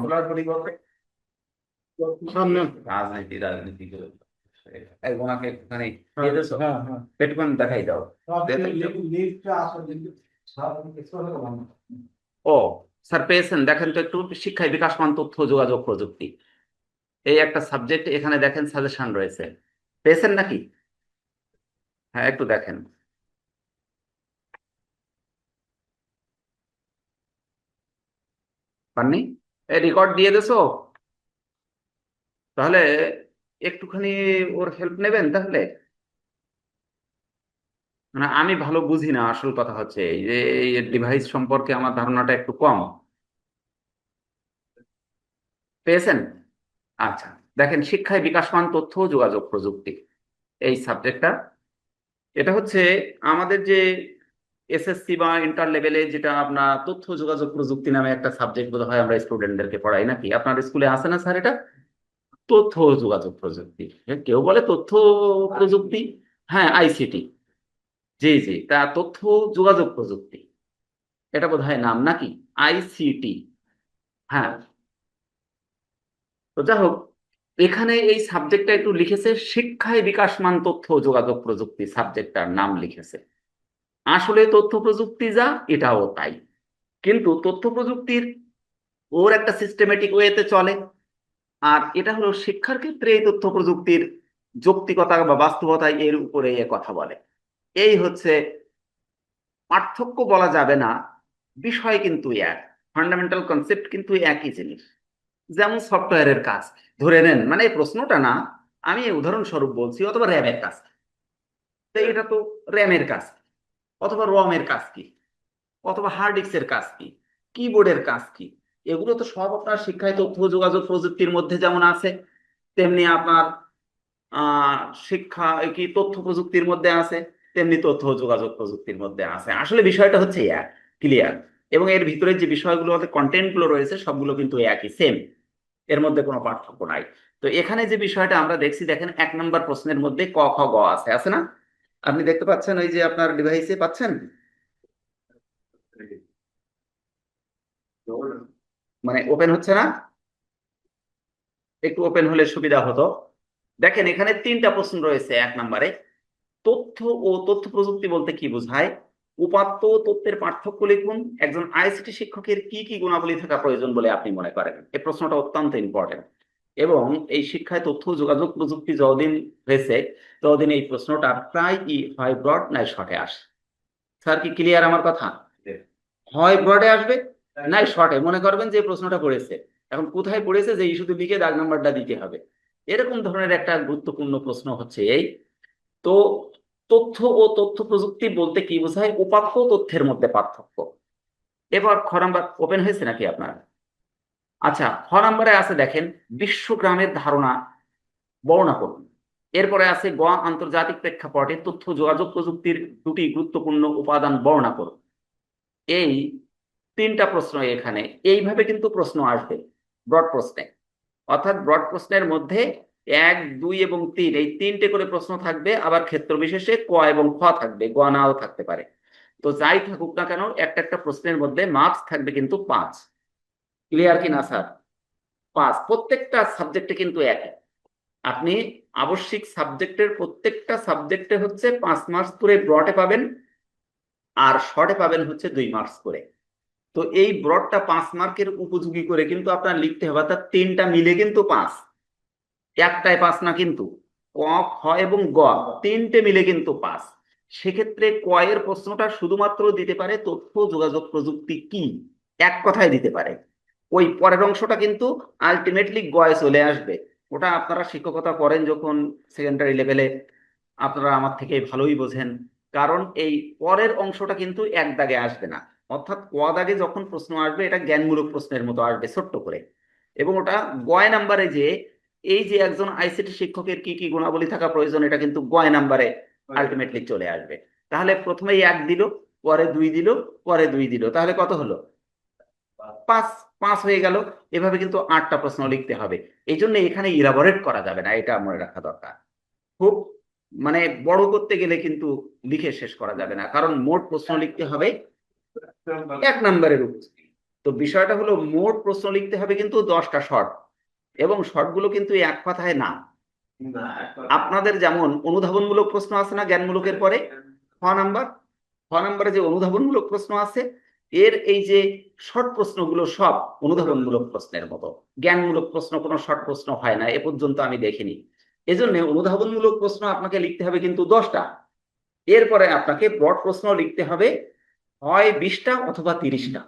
Popular পরিবর্তে রাজনীতি রাজনীতি ওনাকে একটুখানি একটুখানি দেখাই দাও। ও স্যার পেয়েছেন, দেখেন তো একটু শিক্ষায় বিকাশমান তথ্য যোগাযোগ প্রযুক্তি, এই একটা সাবজেক্ট এখানে দেখেন সাজেশন রয়েছে, পেয়েছেন নাকি? হ্যাঁ একটু দেখেন। পাননি? এই রেকর্ড দিয়ে দেছো, তাহলে একটুখানি ওর হেল্প নেবেন তাহলে। মানে আমি ভালো বুঝি না, আসল কথা হচ্ছে এই যে এই ডিভাইস সম্পর্কে আমার ধারণাটা একটু কম। পেয়েছেন? আচ্ছা, দেখেন শিক্ষায় বিকাশমান তথ্য ও যোগাযোগ প্রযুক্তি এই সাবজেক্টটা, এটা হচ্ছে আমাদের যে এসএসসি বা ইন্টার লেভেলে যেটা আপনার তথ্য যোগাযোগ প্রযুক্তি নামে একটা সাবজেক্ট বোধ হয় আমরা স্টুডেন্টদেরকে পড়াই নাকি, আপনার স্কুলে আছে না স্যার এটা? তথ্য ও যোগাযোগ প্রযুক্তি, কেউ বলে তথ্য প্রযুক্তি, হ্যাঁ আইসিটি, জি জি, তা তথ্য যোগাযোগ প্রযুক্তি এটা বোধ হয় নাম নাকি, আইসিটি। হ্যাঁ, তো যাই হোক, এখানে এই সাবজেক্টটা একটু লিখেছে শিক্ষায় বিকাশমান তথ্য ও যোগাযোগ প্রযুক্তি, সাবজেক্টটার নাম লিখেছে। আসলে তথ্য প্রযুক্তি যা এটাও তাই, কিন্তু তথ্য প্রযুক্তির ওর একটা সিস্টেমেটিক ওয়েতে চলে, আর এটা হলো শিক্ষার ক্ষেত্রে এই তথ্য প্রযুক্তির যৌক্তিকতা বা বাস্তবতা এর উপরে এ কথা বলে। এই হচ্ছে পার্থক্য, বলা যাবে না, বিষয় কিন্তু এক, ফান্ডামেন্টাল কনসেপ্ট কিন্তু একই জিনিস। যেমন সফটওয়্যারের কাজ ধরে নেন, মানে এই প্রশ্নটা না, আমি উদাহরণস্বরূপ বলছি, অথবা র্যামের কাজ, তো এটা তো র্যামের কাজ, অথবা রমের কাজ কি, অথবা হার্ড ডিস্কের কাজ কি, কিবোর্ডের কাজ কি, এগুলো তো সব আপনার শিক্ষায় তথ্য যোগাযোগ প্রযুক্তির মধ্যে যেমন আছে, তেমনি আপনার আহ শিক্ষা কি তথ্য প্রযুক্তির মধ্যে আছে, তেমনি তথ্য ও যোগাযোগ প্রযুক্তির মধ্যে আছে। আসলে বিষয়টা হচ্ছে এক, ক্লিয়ার, এবং এর ভিতরে যে বিষয়গুলো কন্টেন্ট গুলো রয়েছে সবগুলো কিন্তু একই, সেম, এর মধ্যে কোনো পার্থক্য নাই। তো এখানে যে বিষয়টা আমরা দেখছি, দেখেন 1 নম্বর প্রশ্নের মধ্যে ক খ গ আছে, আছে না? আপনি দেখতে পাচ্ছেন ওই যে আপনার ডিভাইসে পাচ্ছেন, মানে ওপেন হচ্ছে না? একটু ওপেন হলে সুবিধা হতো। দেখেন এখানে 3টা প্রশ্ন রয়েছে 1 নম্বরে। তথ্য ও তথ্য প্রযুক্তি বলতে কি বোঝায়, উপাত্ত ও তথ্যের পার্থক্য লিখুন, একজন আইসিটি শিক্ষকের কি কি গুণাবলী থাকা প্রয়োজন বলে আপনি মনে করেন। এই প্রশ্নটা অত্যন্ত ইম্পর্টেন্ট, এবং এই শিক্ষায় তথ্য ও যোগাযোগ প্রযুক্তি যতদিন হয়েছে ততদিন এই প্রশ্নটা প্রায় কি হয় ব্রড নাই শর্টে আসে। স্যার কি ক্লিয়ার আমার কথা? হয় ব্রডে আসবে, নাই শর্টে, মনে করবেন যে এই প্রশ্নটা পড়েছে, এখন কোথায় পড়েছে যে শুধু লিখে দাগ নাম্বারটা দিতে হবে, এরকম ধরনের একটা গুরুত্বপূর্ণ প্রশ্ন হচ্ছে এই। তো তথ্য ও তথ্য প্রযুক্তি বলতে কি বোঝায়, উপাত্ত ও তথ্যের মধ্যে পার্থক্য। এবার খ নাম্বার ওপেন হয়েছে নাকি আপনার? আচ্ছা, খ নাম্বারে আছে দেখেন বিশ্বগ্রামের ধারণা বর্ণনা করুন। এরপরে আছে গ আন্তর্জাতিক প্রেক্ষাপটে তথ্য যোগাযোগ প্রযুক্তির দুটি গুরুত্বপূর্ণ উপাদান বর্ণনা করুন। এই 3টা প্রশ্ন এখানে এইভাবে কিন্তু প্রশ্ন আসবে ব্রড প্রশ্নে, অর্থাৎ ব্রড প্রশ্নের মধ্যে 1, 2 এবং 3 এই 3টে করে প্রশ্ন থাকবে, আবার ক্ষেত্র বিশেষে ক এবং খ থাকবে, গ নাও থাকতে পারে। তো যাই থাকুক না কেন একটা একটা প্রশ্নের মধ্যে মার্কস থাকবে কিন্তু 5। ক্লিয়ার কি না স্যার? 5, প্রত্যেকটা সাবজেক্টে কিন্তু একই। আপনি আবশ্যিক সাবজেক্টের প্রত্যেকটা সাবজেক্টে হচ্ছে 5 মার্কস করে ব্রডে পাবেন, আর শর্টে পাবেন হচ্ছে 2 মার্কস করে। তো এই ব্রডটা 5 মার্কের উপযোগী করে কিন্তু আপনার লিখতে হবে, অর্থাৎ 3টা মিলে কিন্তু 5, একটাই 5 না কিন্তু, ক, খ এবং গ 3টে মিলে কিন্তু 5। সেক্ষেত্রে ক এর প্রশ্নটা শুধুমাত্র দিতে পারে তথ্য যোগাযোগ প্রযুক্তি কি, এক কথায় দিতে পারে। ওই পরের অংশটা কিন্তু আলটিমেটলি গয়ে চলে আসবে। ওটা আপনারা শিক্ষকতা করেন যখন সেকেন্ডারি লেভেলে, আপনারা আমার থেকে ভালোই বোঝেন, কারণ এই পরের অংশটা কিন্তু এক দাগে আসবে না। অর্থাৎ ক দাগে যখন প্রশ্ন আসবে এটা জ্ঞানমূলক প্রশ্নের মতো আসবে ছোট্ট করে, এবং ওটা গয় নাম্বারে যে এই যে একজন আইসিটি শিক্ষকের কি কি গুণাবলী থাকা প্রয়োজন, এটা কিন্তু গয় নাম্বারে আলটিমেটলি চলে আসবে। তাহলে প্রথমেই 1 দিল, পরে 2 দিল, পরে 2 দিল, তাহলে কত হলো? 5, 5 হয়ে গেল। এভাবে কিন্তু 8টা প্রশ্ন লিখতে হবে। এই জন্য এখানে ইলাবোরেট করা যাবে না, এটা মনে রাখা দরকার। খুব মানে বড় করতে গেলে কিন্তু লিখে শেষ করা যাবে না, কারণ মোট প্রশ্ন লিখতে হবে 1 নম্বরের উপর। তো বিষয়টা হলো মোট প্রশ্ন লিখতে হবে কিন্তু 10টা শর্ট, এবং শর্টগুলো কিন্তু এক কথায় না। আপনাদের যেমন অনুধাবনমূলক প্রশ্ন আছে না জ্ঞানমূলকের পরে, খ নাম্বারে যে অনুধাবনমূলক প্রশ্ন আছে, এর এই যে শর্ট প্রশ্নগুলো সব অনুধাবনমূলক প্রশ্নের মতো। জ্ঞানমূলক প্রশ্ন কোনো শর্ট প্রশ্ন হয় না এ পর্যন্ত আমি দেখিনি। এজন্য অনুধাবনমূলক প্রশ্ন আপনাকে লিখতে হবে কিন্তু 10টা। এরপরে আপনাকে ব্রড প্রশ্ন লিখতে হবে হয় 20টা অথবা 30টা।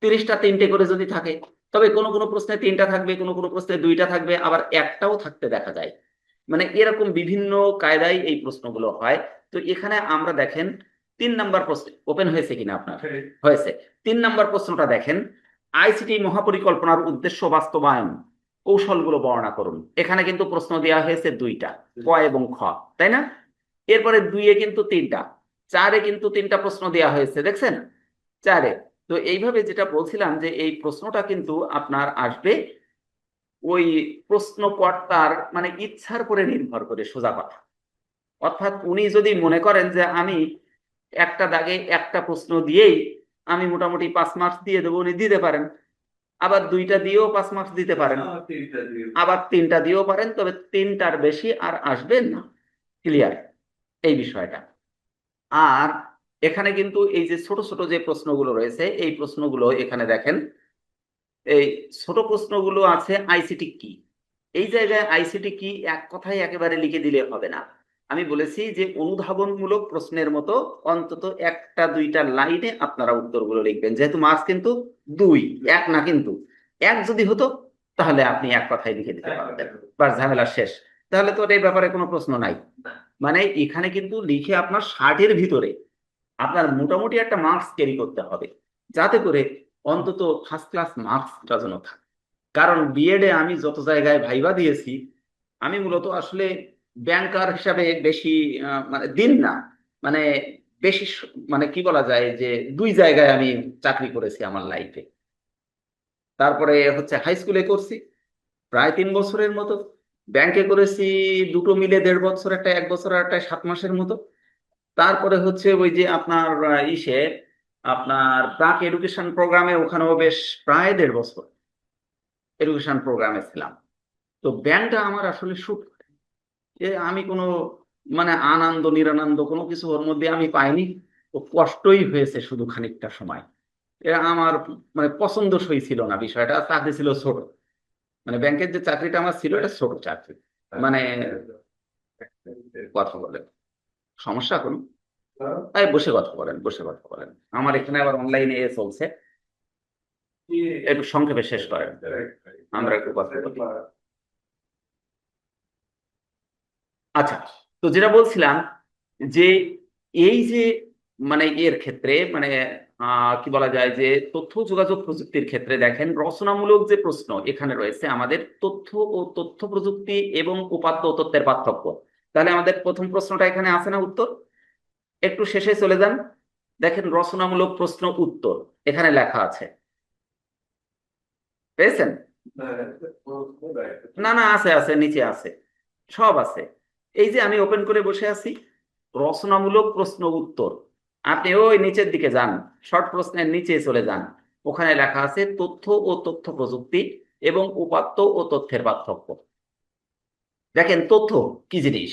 30টা 3টে করে যদি থাকে, তবে কোনো কোনো প্রশ্নে 3টা থাকবে, কোনো কোনো প্রশ্নে 2টা থাকবে, আবার একটাও থাকতে দেখা যায়। মানে এরকম বিভিন্ন কায়দায় এই প্রশ্নগুলো হয়। তো এখানে আমরা দেখেন 3 নাম্বার প্রশ্ন ওপেন হয়েছে কিনা আপনার, হয়েছে। 3 নাম্বার প্রশ্নটা দেখেন, আইসিটি মহাপরিকল্পনার উদ্দেশ্য বাস্তবায়ন কৌশলগুলো বর্ণনা করুন। এখানে কিন্তু প্রশ্ন দেওয়া হয়েছে 2টা, ক এবং খ, তাই না? এরপরে 2-এ কিন্তু 3টা, 4-এ কিন্তু 3টা প্রশ্ন দেওয়া হয়েছে, দেখছেন 4-এ। তো এইভাবে যেটা বলছিলাম যে এই প্রশ্নটা কিন্তু আপনার আসবে ওই প্রশ্নকর্তার মানে ইচ্ছার উপরে নির্ভর করে, সোজা কথা। অর্থাৎ উনি যদি মনে করেন যে আমি একটা দাগে একটা প্রশ্ন দিয়েই আমি মোটামুটি 5 মার্কস দিয়ে দেবো, উনি দিতে পারেন। আবার 2টা দিয়েও 5 মার্কস দিতে পারেন, আবার 3টা দিয়েও পারেন, তবে 3টার বেশি আর আসবে না। ক্লিয়ার এই বিষয়টা? আর এখানে কিন্তু এই যে ছোট ছোট যে প্রশ্নগুলো রয়েছে, এই প্রশ্নগুলো এখানে দেখেন, এই ছোট প্রশ্নগুলো আছে আইসিটি কি। এই জায়গায় আইসিটি কি এক কথায় একেবারে লিখে দিলে হবে না। আমি বলেছি যে অনুধাবনমূলক প্রশ্নের মতো অন্তত 1টা 2টা লাইনে আপনারা উত্তরগুলো লিখবেন, যেহেতু মার্কস কিন্তু 2, 1 না। কিন্তু 1 যদি হতো তাহলে আপনি এক কথায় লিখে দিতে পারতেন, বাস ঝামেলা শেষ। তাহলে তো এই ব্যাপারে কোনো প্রশ্ন নাই। মানে এখানে কিন্তু লিখে আপনার 60-এর ভিতরে আপনার মোটামুটি একটা মার্কস ক্যারি করতে হবে, যাতে করে অন্তত ফার্স্ট ক্লাস মার্কসটা যেন থাকে। কারণ বিএডে আমি যত জায়গায় ভাইবা দিয়েছি, আমি মূলত আসলে ব্যাংকার হিসাবে বেশি মানে দিন না, মানে বেশি মানে কি বলা যায় যে 2 জায়গায় আমি চাকরি করেছি আমার লাইফে। তারপরে হচ্ছে হাই স্কুলে করছি প্রায় 3 বছরের মতো, ব্যাংকে করেছি দুটো মিলে 1.5 বছর, একটা 1 বছর আর একটা 7 মাসের মতো। তারপরে হচ্ছে ওই যে আপনার ইসে আপনার প্রাক এডুকেশন প্রোগ্রামে, ওখানেও বেশ প্রায় 1.5 বছর এডুকেশন প্রোগ্রামে ছিলাম। তো ব্যাংকটা আমার আসলে শুট, আমি কোনো মানে আনন্দ নিরানন্দ কোনো কিছু ওর মধ্যে আমি পাইনি। ও কষ্টই হয়েছে শুধু খানিকটা সময়। আমার মানে পছন্দসই ছিল না বিষয়টা। চাকরি ছিল ছোট, মানে ব্যাংকের যে চাকরিটা আমার ছিল এটা ছোট চাকরি। মানে কথা বলেন, সমস্যা কোনো? তাই বসে কথা বলেন, বসে কথা বলেন। আমার এখানে আবার অনলাইনে চলছে, একটু সংক্ষেপে শেষ করেন, আমরা একটু কথা বলি। আচ্ছা, তো যেটা বলছিলাম যে এই যে মানে এর ক্ষেত্রে মানে কি বলা যায় যে তথ্য যোগাযোগ প্রযুক্তির ক্ষেত্রে দেখেন রচনামূলক যে প্রশ্ন এখানে রয়েছে আমাদের, তথ্য ও তথ্য প্রযুক্তি এবং উপাত্ত ও তথ্যের পার্থক্য। তাহলে আমাদের প্রথম প্রশ্নটা এখানে আছে না উত্তর, একটু শেষে চলে যান, দেখেন রচনামূলক প্রশ্ন উত্তর এখানে লেখা আছে, পেয়েছেন? না না, আছে আছে, নিচে আছে, সব আছে। এই যে আমি ওপেন করে বসে আছি, রচনামূলক প্রশ্ন উত্তর, আপনি ওই নিচের দিকে যান, শর্ট প্রশ্নের নিচে চলে যান, ওখানে লেখা আছে তথ্য ও তথ্য প্রযুক্তি এবং উপাত্ত ও তথ্যের পার্থক্য। দেখেন তথ্য কি জিনিস,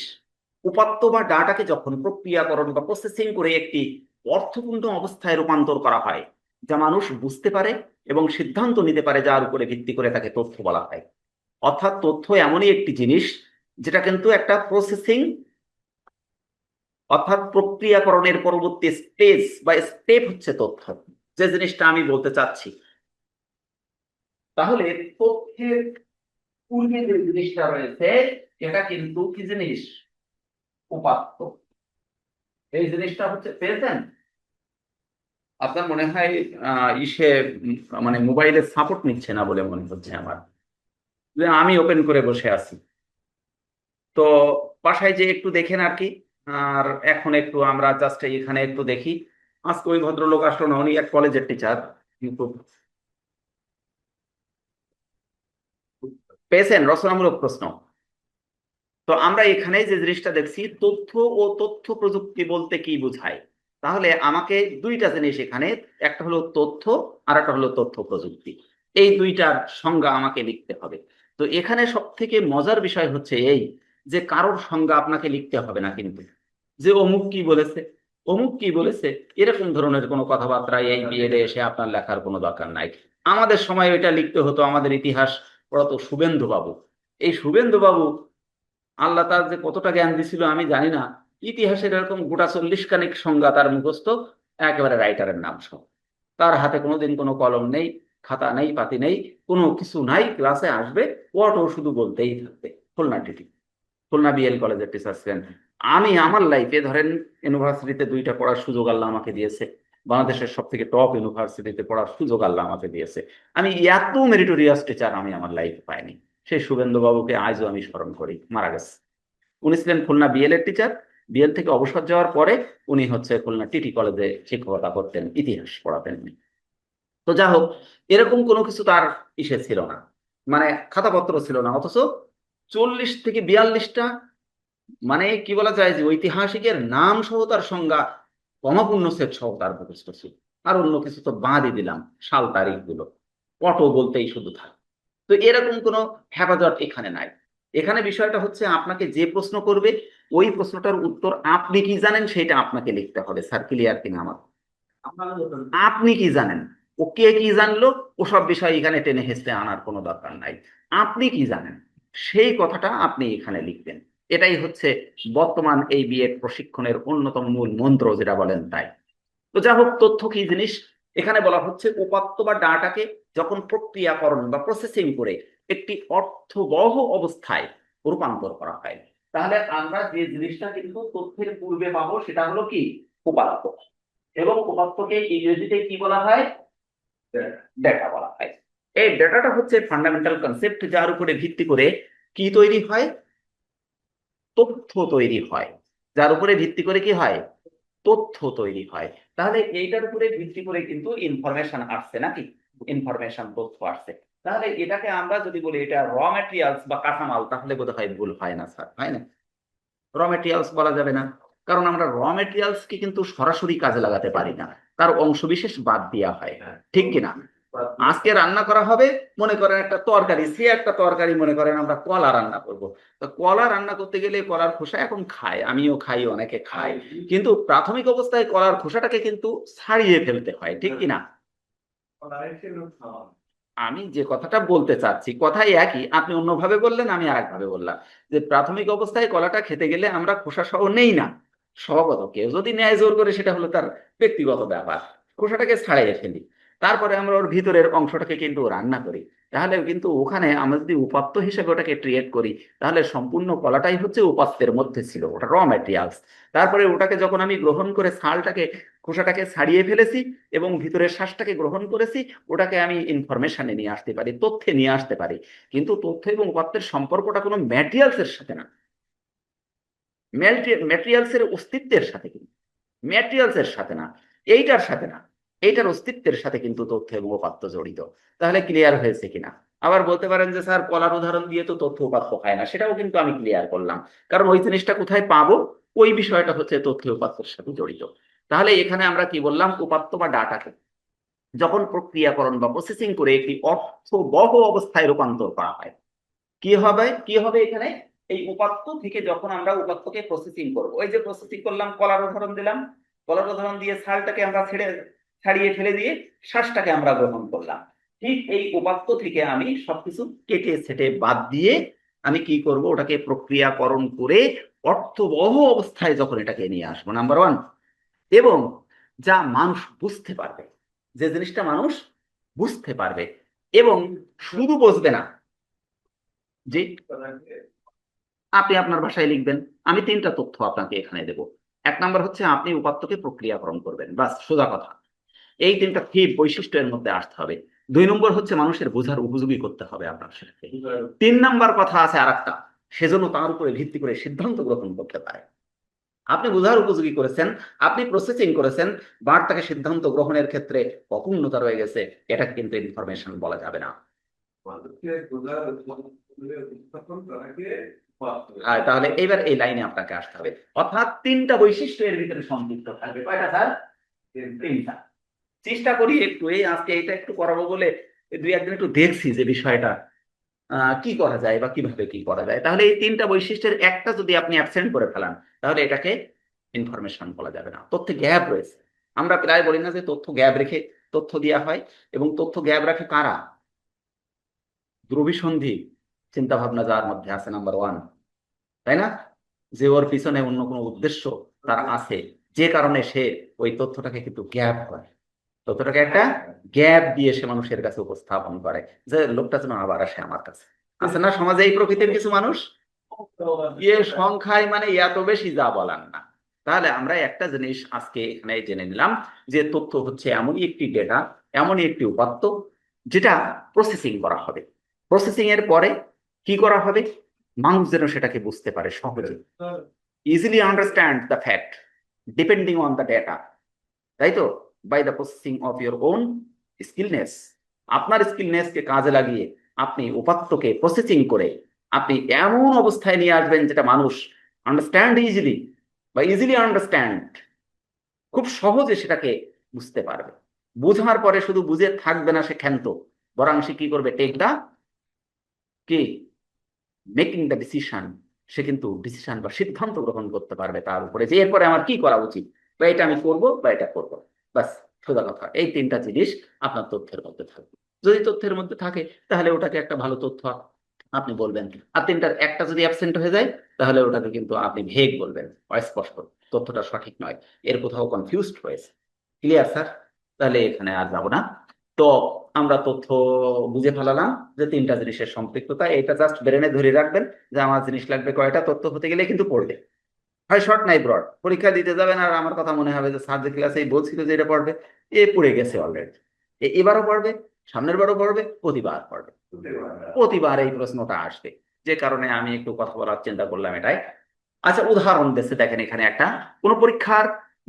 উপাত্ত বা ডাটাকে যখন প্রক্রিয়াকরণ বা প্রসেসিং করে একটি অর্থপূর্ণ অবস্থায় রূপান্তর করা হয়, যা মানুষ বুঝতে পারে এবং সিদ্ধান্ত নিতে পারে, যার উপরে ভিত্তি করে তাকে তথ্য বলা হয়। অর্থাৎ তথ্য এমনই একটি জিনিস যেটা কিন্তু একটা প্রসেসিং, অর্থাৎ প্রক্রিয়াকরণের পরবর্তী স্টেজ বা স্টেপ হচ্ছে তথ্য, যে জিনিসটা আমি বলতে চাচ্ছি। তাহলে তথ্যের পূর্বে যে জিনিসটা রয়েছে এটা কিন্তু কি জিনিস, উপাত্ত। এই জিনিসটা হচ্ছে, পেয়েছেন? আপনার মনে হয় ইসে মানে মোবাইলে সাপোর্ট নিচ্ছে না বলে মনে হচ্ছে আমার, যে আমি ওপেন করে বসে আছি। তো বাসায় যে একটু দেখেন আর কি। আর এখন একটু আমরা জাস্ট এখানে একটু দেখি। আজকে ওই ভদ্রলোক আসলো না, উনি এক কলেজের টিচার, কিন্তু পেয়েছেন রচনামূলক প্রশ্ন। তো আমরা এখানে যে জিনিসটা দেখছি, তথ্য ও তথ্য প্রযুক্তি বলতে কি বোঝায়, তাহলে আমাকে দুইটা জিনিস এখানে, একটা হলো তথ্য আর একটা হলো তথ্য প্রযুক্তি, এই দুইটার সংজ্ঞা আমাকে লিখতে হবে। তো এখানে সব থেকে মজার বিষয় হচ্ছে এই যে কারোর সংজ্ঞা আপনাকে লিখতে হবে না, কিন্তু যে অমুক কি বলেছে, অমুক কি বলেছে, এরকম ধরনের কোনো কথাবার্তা এই বিএডে এসে আপনার লেখার কোনো দরকার নাই। আমাদের সময় এটা লিখতে হতো, আমাদের ইতিহাস পড়াতো শুভেন্দু বাবু। এই শুভেন্দু বাবু, আল্লাহ তার যে কতটা জ্ঞান দিছিল আমি জানি না, ইতিহাসের এরকম গোটা 40 খানিক সংজ্ঞা তার মুখস্থ, একেবারে রাইটারের নাম সহ। তার হাতে কোনোদিন কোনো কলম নেই, খাতা নেই, পাতি নেই, কোনো কিছু নাই, ক্লাসে আসবে ও শুধু বলতেই থাকবে। খুলনা টিটি, খুলনা বিএল কলেজের টিচার ছিলেন। আমি আমার লাইফে ধরেন ইউনিভার্সিটিতে দুইটা পড়ার সুযোগ আল্লাহ আমাকে দিয়েছে, বাংলাদেশের সব থেকে টপ ইউনিভার্সিটিতে পড়ার সুযোগ আল্লাহ আমাকে দিয়েছে। আমি এত মেরিটোরিয়াস টিচার আমি আমার লাইফে পাইনি। সেই শুভেন্দু বাবুকে আজও আমি স্মরণ করি, মারা গেছে। উনি ছিলেন খুলনা বিএল এর টিচার। বিএল থেকে অবসর যাওয়ার পরে উনি হচ্ছে খুলনা টিটি কলেজে শিক্ষকতা করতেন, ইতিহাস পড়াতেন উনি। তো যা হোক, এরকম কোনো কিছু তার ইসে ছিল না, মানে খাতাপত্র ছিল না, অথচ 40 থেকে 42টা, মানে কি বলা যায় যে ঐতিহাসিকের নাম সহ তার সংজ্ঞা, কমাপূর্ণ সেট সহ তার মুখস্থ ছিল। আর অন্য কিছু তো বাদই দিলাম, সাল তারিখ গুলো অটো বলতেই শুধু থাকে। তো এরকম কোনো হেফাজত এখানে নাই। এখানে বিষয়টা হচ্ছে আপনাকে যে প্রশ্ন করবে ওই প্রশ্নটার উত্তর আপনি কি জানেন সেটা আপনাকে লিখতে হবে। স্যার ক্লিয়ার কিনা আমার? আপনি কি জানেন, ও কে কি জানলো ওসব বিষয় এখানে টেনে হেসড়ে আনার কোনো দরকার নাই। আপনি কি জানেন সেই কথাটা আপনি এখানে লিখবেন। এটাই হচ্ছে বর্তমান এই বিএড প্রশিক্ষণের অন্যতম মূল মন্ত্র, যেটা বলেন তাই। তো যা হোক, তথ্য কি জিনিস, এখানে বলা হচ্ছে উপাত্ত বা ডাটাকে যখন প্রক্রিয়াকরণ বা প্রসেসিং করে একটি অর্থবহ অবস্থায় রূপান্তর করা হয়, তাহলে আমরা যে জিনিসটা কিন্তু তথ্যের পূর্বে পাবো সেটা হলো কি, উপাত্ত। এবং উপাত্তকে ইংরেজিতে কি বলা হয়, ডেটা বলা হয়। এই ডেটাটা হচ্ছে ফান্ডামেন্টাল কনসেপ্ট, যার উপরে ভিত্তি করে কি তৈরি হয়, তথ্য তৈরি হয়। যার উপরে ভিত্তি করে কি হয়, তথ্য তৈরি হয়। তাহলে এইটার উপরে ভিত্তি করে কিন্তু ইনফরমেশন আসছে নাকি, ইনফরমেশন তথ্য আসছে। তাহলে এটাকে আমরা যদি বলি এটা র ম্যাটেরিয়ালস বা কাঁচামাল, তাহলে বোধ হয় ভুল হয় না স্যার, হয় না? র মেটেরিয়ালস বলা যাবে না, কারণ আমরা র মেটেরিয়ালস কে কিন্তু সরাসরি কাজে লাগাতে পারি না, তার অংশবিশেষ বাদ দেওয়া হয়, ঠিক কিনা? আজকে রান্না করা হবে, মনে করেন একটা তরকারি, সে একটা তরকারি, মনে করেন আমরা কলা রান্না করব। তো কলা রান্না করতে গেলে কলার খোসা এখন খায়, আমিও খাই, অনেকে খায়, কিন্তু প্রাথমিক অবস্থায় কলার খোসাটাকে কিন্তু ছাড়িয়ে ফেলতে হয়, ঠিক কিনা? আমি যে কথাটা বলতে চাচ্ছি কথাই একই, আপনি অন্যভাবে বললেন, আমি আরেকভাবে বললাম। যে প্রাথমিক অবস্থায় কলাটা খেতে গেলে আমরা খোসা সহ নেই না, স্বভাবত কেউ যদি ন্যায় জোর করে সেটা হলো তার ব্যক্তিগত ব্যাপার, খোসাটাকে ছাড়িয়ে ফেলি, তারপরে আমরা ওর ভিতরের অংশটাকে কিন্তু রান্না করি। তাহলে কিন্তু ওখানে আমরা যদি উপাত্ত হিসেবে ওটাকে ট্রিয়েট করি, তাহলে সম্পূর্ণ কলাটাই হচ্ছে উপাত্তের মধ্যে ছিল, ওটা র ম্যাটেরিয়ালস। তারপরে ওটাকে যখন আমি গ্রহণ করে ছালটাকে, খোসাটাকে ছাড়িয়ে ফেলেছি এবং ভিতরের শ্বাসটাকে গ্রহণ করেছি, ওটাকে আমি ইনফরমেশনে নিয়ে আসতে পারি, তথ্যে নিয়ে আসতে পারি। কিন্তু তথ্য এবং উপাত্তের সম্পর্কটা কোনো ম্যাটেরিয়ালস এর সাথে না, ম্যাটেরিয়ালস এর অস্তিত্বের সাথে, কিন্তু ম্যাটেরিয়ালস এর সাথে না, এইটার সাথে না, এইটার অস্তিত্বের সাথে কিন্তু তথ্য এবং উপাত্ত জড়িত। তাহলে ক্লিয়ার হয়েছে কিনা? আবার বলতে পারেন যে স্যার কলার উদাহরণ দিয়ে তো তথ্য উপাত্ত হয় না, সেটাও কিন্তু আমি ক্লিয়ার করলাম, কারণ ওই জিনিসটা কোথায় পাবো, ওই বিষয়টা হচ্ছে তথ্য উপাত্তের সাথে জড়িত। তাহলে এখানে আমরা কি বললাম, উপাত্ত বা ডাটাকে যখন প্রক্রিয়াকরণ বা প্রসেসিং করে একটি অর্থবহ অবস্থায় রূপান্তর করা হয়, কি হবে, কি হবে এখানে, এই উপাত্ত থেকে যখন আমরা উপাত্তকে প্রসেসিং করব, ওই যে প্রসেসিং করলাম, কলার উদাহরণ দিলাম, কলার উদাহরণ দিয়ে ছালটাকে আমরা ছাড়িয়ে ফেলে দিয়ে শ্বাসটাকে আমরা গ্রহণ করলাম, ঠিক এই উপাত্ত থেকে আমি সবকিছু কেটে ছেটে বাদ দিয়ে আমি কি করব, ওটাকে প্রক্রিয়াকরণ করে অর্থবহ অবস্থায় যখন এটাকে নিয়ে আসবো, নাম্বার ওয়ান, এবং যা মানুষ বুঝতে পারবে, যে জিনিসটা মানুষ বুঝতে পারবে এবং শুধু বুঝবে না। জি, আপনি আপনার ভাষায় লিখবেন, আমি তিনটা তথ্য আপনাকে এখানে দেব। এক নাম্বার হচ্ছে আপনি উপাত্তকে প্রক্রিয়াকরণ করবেন, বাস সোজা কথা। এই তিনটা থিম বৈশিষ্ট্য এর মধ্যে আসতে হবে। দুই নম্বর হচ্ছে মানুষের বোঝার উপযোগী করতে হবে আপনার সাথে। তিন নাম্বার কথা আছে আরেকটা, সেজন্য তার উপরে ভিত্তি করে সিদ্ধান্ত গ্রহণ করতে পারে। আপনি বোঝার উপযোগী করেছেন, আপনি প্রসেসিং করেছেন, বার্তাকে সিদ্ধান্ত গ্রহণের ক্ষেত্রে অপূর্ণতা রয়ে গেছে, এটা কিন্তু ইনফরমেশন বলা যাবে না। তাহলে এইবার এই লাইনে আপনাকে আসতে হবে, অর্থাৎ তিনটা বৈশিষ্ট্য এর ভিতরে সংযুক্ত থাকবে। কয়টা স্যার? তিনটা। চেষ্টা করি একটু, এই আজকে এটা একটু করাবো বলে দুই একদিন একটু দেখছি যে বিষয়টা কি করা যায় বা কিভাবে কি করা যায়। তাহলে এই তিনটা বৈশিষ্ট্যের একটা যদি আপনি অ্যাবসেন্ট করে ফেলান তাহলে এটাকে ইনফরমেশন বলা যাবে না, তথ্যে গ্যাপ রয়েছে। আমরা প্রায় বলি না যে তথ্য গ্যাপ রেখে তথ্য দেওয়া হয়, এবং তথ্য গ্যাপ রাখে কারা? দ্রবিসন্ধি চিন্তা ভাবনা যার মধ্যে আছে, নাম্বার ওয়ান, তাই না? যে ওর পিছনে অন্য কোনো উদ্দেশ্য তার আছে, যে কারণে সে ওই তথ্যটাকে কিন্তু গ্যাপ করে, তথ্যটাকে একটা গ্যাপ দিয়ে সে মানুষের কাছে উপস্থাপন করে, যে লোকটা যেন আবার আসে আমার কাছে। আছে না সমাজে এই প্রকৃতির কিছু মানুষ? ইয়ে সংখ্যায় মানে এত বেশি যা বলার না। তাহলে আমরা একটা জিনিস আজকে এখানে জেনে নিলাম, যে তথ্য হচ্ছে এমনই একটি ডেটা, এমনই একটি উপাত্ত যেটা প্রসেসিং করা হবে। প্রসেসিং এর পরে কি করা হবে? মানুষ যেন সেটাকে বুঝতে পারে সহজে, easily understand the fact depending on the data, তাই তো? By the processing of your own skillness, আপনার স্কিলনেসকে কাজে লাগিয়ে আপনি উপাত্তকে প্রসেসিং করে আপনি এমন অবস্থায় নিয়ে আসবেন যেটা মানুষ আন্ডারস্ট্যান্ড ইজিলি, বা ইজিলি আন্ডারস্ট্যান্ড, খুব সহজে সেটাকে বুঝতে পারবে। বুঝার পরে শুধু বুঝে থাকবে না সে ক্ষান্ত, বরং সে কি করবে? টেক দা কি মেকিং দ্য ডিসিশন, সে কিন্তু ডিসিশন বা সিদ্ধান্ত গ্রহণ করতে পারবে তার উপরে, যে এরপরে আমার কি করা উচিত, বা এটা আমি করবো বা এটা করবো। বাস, সোজা কথা, এই তিনটা জিনিস আপনার তথ্যের মধ্যে থাকবে। যদি তথ্যের মধ্যে থাকে তাহলে ওটাকে একটা ভালো তথ্য আপনি বলবেন, আর তিনটার একটা যদি অ্যাবসেন্ট হয়ে যায় তাহলে ওটাকে কিন্তু আপনি ভেগ বলবেন, অস্পষ্ট, তথ্যটা সঠিক নয়, এর কোথাও কনফিউজড হয়েছে। Clear sir? তাহলে এখানে আর যাবো না। তো আমরা তথ্য বুঝে ফেলালাম যে তিনটা জিনিসের সম্পৃক্ততা, এটা জাস্ট ব্রেনে ধরে রাখবেন যে আমার জিনিস লাগবে কয়টা, তথ্য হতে গেলে কিন্তু পড়বে, হয় শর্ট নাই ব্রড। পরীক্ষা দিতে যাবেন আর আমার কথা মনে হবে যে স্যার যে ক্লাসে বলছিল যে এটা পড়বে, এ পড়ে গেছে অলরেডি, এবারও পড়বে, সামনের বারও পড়বে, প্রতিবার পড়বে, প্রতিবার এই প্রশ্নটা আসবে, যে কারণে আমি একটু কথা বলার চিন্তা করলাম এটাই। আচ্ছা, উদাহরণ দিচ্ছে, দেখেন এখানে একটা কোন পরীক্ষার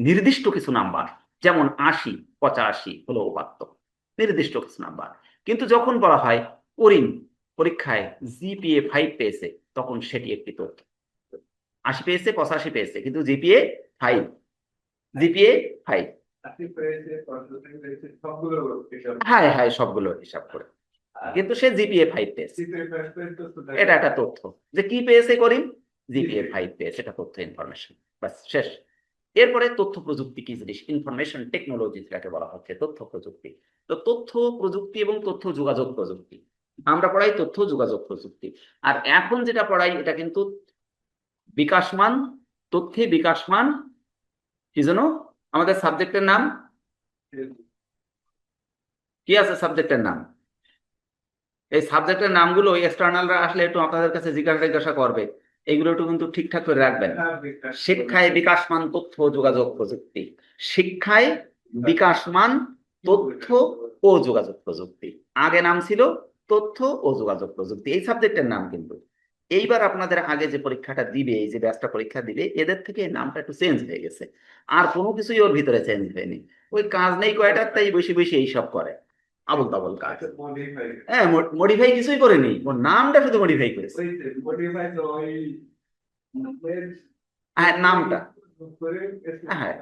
নির্দিষ্ট কিছু নাম্বার, যেমন 80, 85 হলো উপাত্ত, নির্দিষ্ট কিছু নাম্বার। কিন্তু যখন বলা হয় করিম পরীক্ষায় জিপিএ 5 পেয়েছে, তখন সেটি একটি তথ্য। 80 পেয়েছে, 85 পেয়েছে, কিন্তু জিপিএ 5, জিপিএ 5, হ্যাঁ হ্যাঁ সবগুলো হিসাব করে, কিন্তু সে জিপিএ 5 পেয়েছে, এটা একটা তথ্য। যে কি পেয়েছে করিম? জিপিএ 5 পেয়েছে, এটা তথ্য, ইনফরমেশন, বাস শেষ। এরপরে তথ্য প্রযুক্তি কি জিনিস? ইনফরমেশন টেকনোলজি যেটাকে বলা হচ্ছে তথ্য প্রযুক্তি। তো তথ্য প্রযুক্তি এবং তথ্য যোগাযোগ প্রযুক্তি, আমরা পড়াই তথ্য যোগাযোগ প্রযুক্তি। আর এখন যেটা পড়াই এটা কিন্তু বিকাশমান, তথ্যে বিকাশমান, কি যেন আমাদের সাবজেক্টের নাম কি আছে? সাবজেক্টের নাম, এই সাবজেক্টের নামগুলো এক্সটার্নালরা আসলে একটু আপনাদের কাছে জিজ্ঞাসা করবে, এগুলো একটু কিন্তু ঠিকঠাক করে রাখবেন। শিক্ষায় বিকাশমান তথ্য যোগাযোগ প্রযুক্তি, শিক্ষায় বিকাশমান তথ্য ও যোগাযোগ প্রযুক্তি, আগে নাম ছিল তথ্য ও যোগাযোগ প্রযুক্তি, এই সাবজেক্টের নাম। কিন্তু এইবার আপনাদের আগে যে পরীক্ষাটা দিবে, এই যে ব্যাচটা পরীক্ষা দিবে, এদের থেকে এই নামটা একটু চেঞ্জ হয়ে গেছে, আর কোনো কিছুই ওর ভিতরে চেঞ্জ হয়নি। ওই কাজ নেই কয়টার, তাই বসে বসে এইসব করে, আবল তাবল কাজ। হ্যাঁ, মডিফাই কিছুই করেনি, ওর নামটা শুধু মডিফাই করেছে, হ্যাঁ নামটা, হ্যাঁ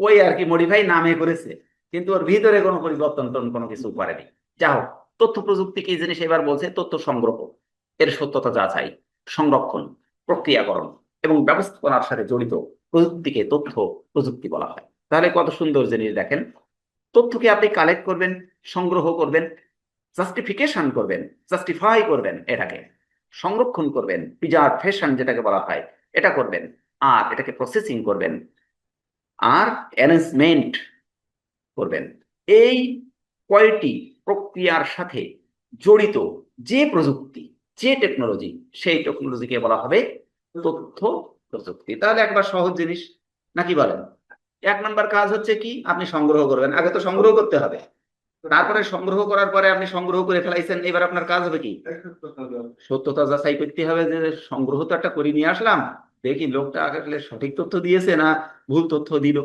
ওই আর কি মডিফাই নামে করেছে, কিন্তু ওর ভিতরে কোনো পরিবর্তন কোনো কিছু করেনি। যা হোক, তথ্য প্রযুক্তি কি জিনিস এবার বলছে? তথ্য সংগ্রহ, এর সত্যতা যাচাই, সংরক্ষণ, প্রক্রিয়াকরণ এবং ব্যবস্থাপনার সাথে জড়িত প্রযুক্তিকে তথ্য প্রযুক্তি বলা হয়। তাহলে কত সুন্দর জিনিস দেখেন, তথ্যকে আপনি কালেক্ট করবেন, সংগ্রহ করবেন, জাস্টিফিকেশন করবেন, জাস্টিফাই করবেন, এটাকে সংরক্ষণ করবেন, প্রিজার্ভেশন যেটাকে বলা হয় এটা করবেন, আর এটাকে প্রসেসিং করবেন, আর অ্যারেঞ্জমেন্ট করবেন। এই কয়টি প্রক্রিয়ার সাথে জড়িত যে প্রযুক্তি, যে টেকনোলজি, সেই টেকনোলজিকে বলা হবে তথ্য প্রযুক্তি। তাহলে একবার সহজ জিনিস, নাকি বলেন? এক নাম্বার কাজ হচ্ছে কি? আপনি সংগ্রহ করবেন, আগে তো সংগ্রহ করতে হবে, তারপরে সংগ্রহ করার পরে আপনি সংগ্রহ করে ফেলাইছেন, এবার আপনার কাজ হবে কি? সত্যতা যাচাই করতে হবে, যে সংগ্রহ তো একটা করে নিয়ে আসলাম, দেখি লোকটা আসলে সঠিক তথ্য দিয়েছে না ভুল তথ্য দিল।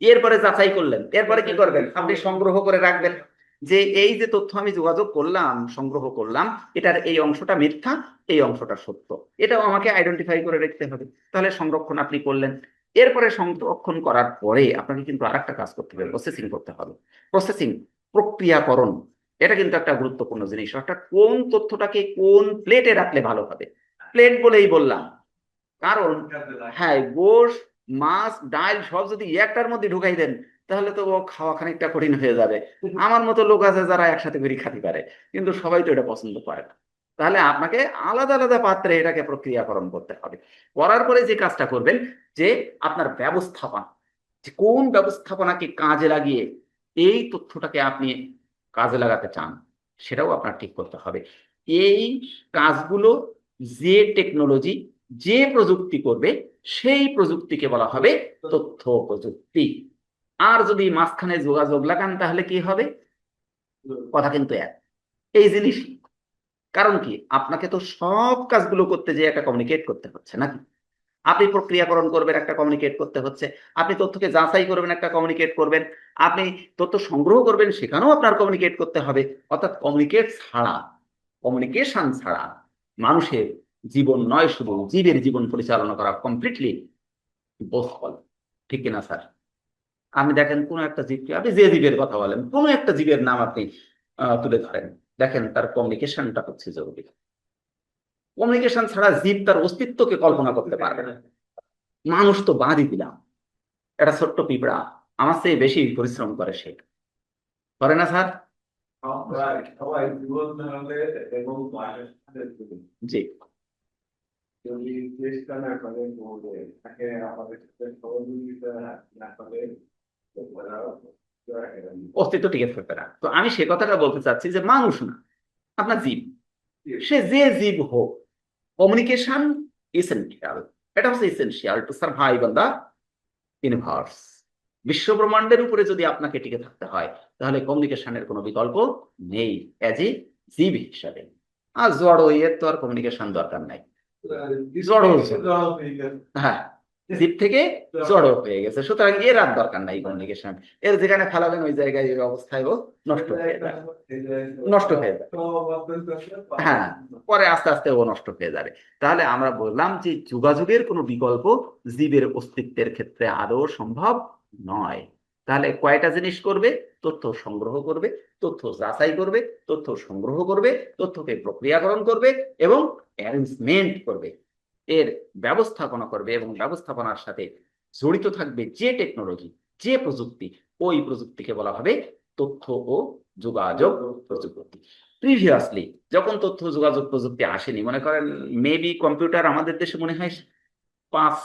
এরপরে যাচাই করলেন, এরপরে কি করবেন? আপনি সংগ্রহ করে রাখবেন, যে এই যে তথ্য আমি যোগাযোগ করলাম, সংগ্রহ করলাম, এটার এই অংশটা মিথ্যা, এই অংশটা সত্য, এটাও আমাকে আইডেন্টিফাই করে রাখতে হবে। তাহলে সংরক্ষণ আপনি করলেন। এরপরে সংরক্ষণ করার পরে আপনাকে কিন্তু আরেকটা কাজ করতে হবে, প্রসেসিং করতে হবে। প্রসেসিং, প্রক্রিয়াকরণ, এটা কিন্তু একটা গুরুত্বপূর্ণ জিনিস। অর্থাৎ কোন তথ্যটাকে কোন প্লেটে রাখলে ভালো হবে। প্লেট বলেই বললাম, কারণ হ্যাঁ, গোশ, মাছ, ডাল সব যদি একটার মধ্যে ঢুকাই দেন, তাহলে তো ও খাওয়া খানিকটা কঠিন হয়ে যাবে। আমার মতো লোক আছে যারা একসাথে করে খেতে পারে, কিন্তু সবাই তো এটা পছন্দ করে না। তাহলে আপনাকে আলাদা আলাদা পাত্রে এটাকে প্রক্রিয়াকরণ করতে হবে। করার পরে যে কাজটা করবেন, যে আপনার ব্যবস্থাপনা, যে কোন ব্যবস্থাপনাকে কাজে লাগিয়ে এই তথ্যটাকে আপনি কাজে লাগাতে চান, সেটাও আপনার ঠিক করতে হবে। এই কাজগুলো যে টেকনোলজি, যে প্রযুক্তি করবে, সেই প্রযুক্তিকে বলা হবে তথ্য প্রযুক্তি। আর যদি মাঝখানে যোগাযোগ লাগান, তাহলে কি হবে? কথা কিন্তু এক, এই জিনিসই। কারণ কি, আপনাকে তো সব কাজগুলো করতে যে একটা কমিউনিকেট করতে হচ্ছে নাকি? আপনি প্রক্রিয়াকরণ করবেন, একটা কমিউনিকেট করতে হচ্ছে। আপনি তথ্যকে যাচাই করবেন, একটা কমিউনিকেট করবেন। আপনি তথ্য সংগ্রহ করবেন, সেখানেও আপনার কমিউনিকেট করতে হবে। অর্থাৎ কমিউনিকেট ছাড়া, কমিউনিকেশন ছাড়া মানুষের জীবন নয়, শুধু জীবের জীবন পরিচালনা করা কমপ্লিটলি ইম্পসিবল। ঠিক কিনা স্যার? আপনি দেখেন কোন একটা জীবকে, আপনি যে জীবের কথা বলেন, কোন একটা জীবের নাম আপনি তুলে ধরেন, দেখেন তার কমিউনিকেশনটা হচ্ছে জরুরি। কমিউনিকেশন ছাড়া জীব তার অস্তিত্বকে কল্পনা করতে পারবে না। মানুষ তো বাদই দিলাম, একটা ছোট্ট পিঁপড়া আমার চেয়ে বেশি পরিশ্রম করে, সে করে না স্যার? জি, যদি চেষ্টা না করে বলবে তাকে আমাদের সাথে সহযোগিতা না করে অস্তিত্ব টিকে থাকবে না। তো আমি সে কথাটা বলতে চাচ্ছি যে মানুষ না, আপনার জীব, সে যে জীব হোক, কমিউনিকেশন ইসেনশিয়াল। এটা হচ্ছে essential to survive on the universe. বিশ্ব ব্রহ্মাণ্ডের উপরে যদি আপনাকে টিকে থাকতে হয়, তাহলে কমিউনিকেশনের কোনো বিকল্প নেই অ্যাজ এ জীব হিসাবে। আর জড় এর তো আর কমিউনিকেশন দরকার নাই। জড়, হ্যাঁ, জীব থেকে জড় হয়ে গেছে, সুতরাং এর আর দরকার নাই কমিউনিকেশন। এর যেখানে ফেলাবেন ওই জায়গায় এই অবস্থায় ও নষ্ট হয়ে যায়, নষ্ট হয়ে যায়। হ্যাঁ, পরে আস্তে আস্তে ও নষ্ট হয়ে যাবে। তাহলে আমরা বললাম যে যোগাযোগের কোনো বিকল্প জীবের অস্তিত্বের ক্ষেত্রে আদৌ সম্ভব নয়। তাহলে কয়টা জিনিস করবে? তথ্য সংগ্রহ করবে, তথ্য যাচাই করবে, তথ্য সংগ্রহ করবে, তথ্যকে প্রক্রিয়াকরণ করবে এবং অ্যারেঞ্জমেন্ট করবে, এর ব্যবস্থাপনা করবে। এবং ব্যবস্থাপনার সাথে জড়িত থাকবে যে টেকনোলজি, যে প্রযুক্তি, ওই প্রযুক্তিকে বলা হবে তথ্য ও যোগাযোগ প্রযুক্তি। প্রিভিয়াসলি যখন তথ্য যোগাযোগ প্রযুক্তি আসেনি, মনে করেন মেবি কম্পিউটার আমাদের দেশে মনে হয় 5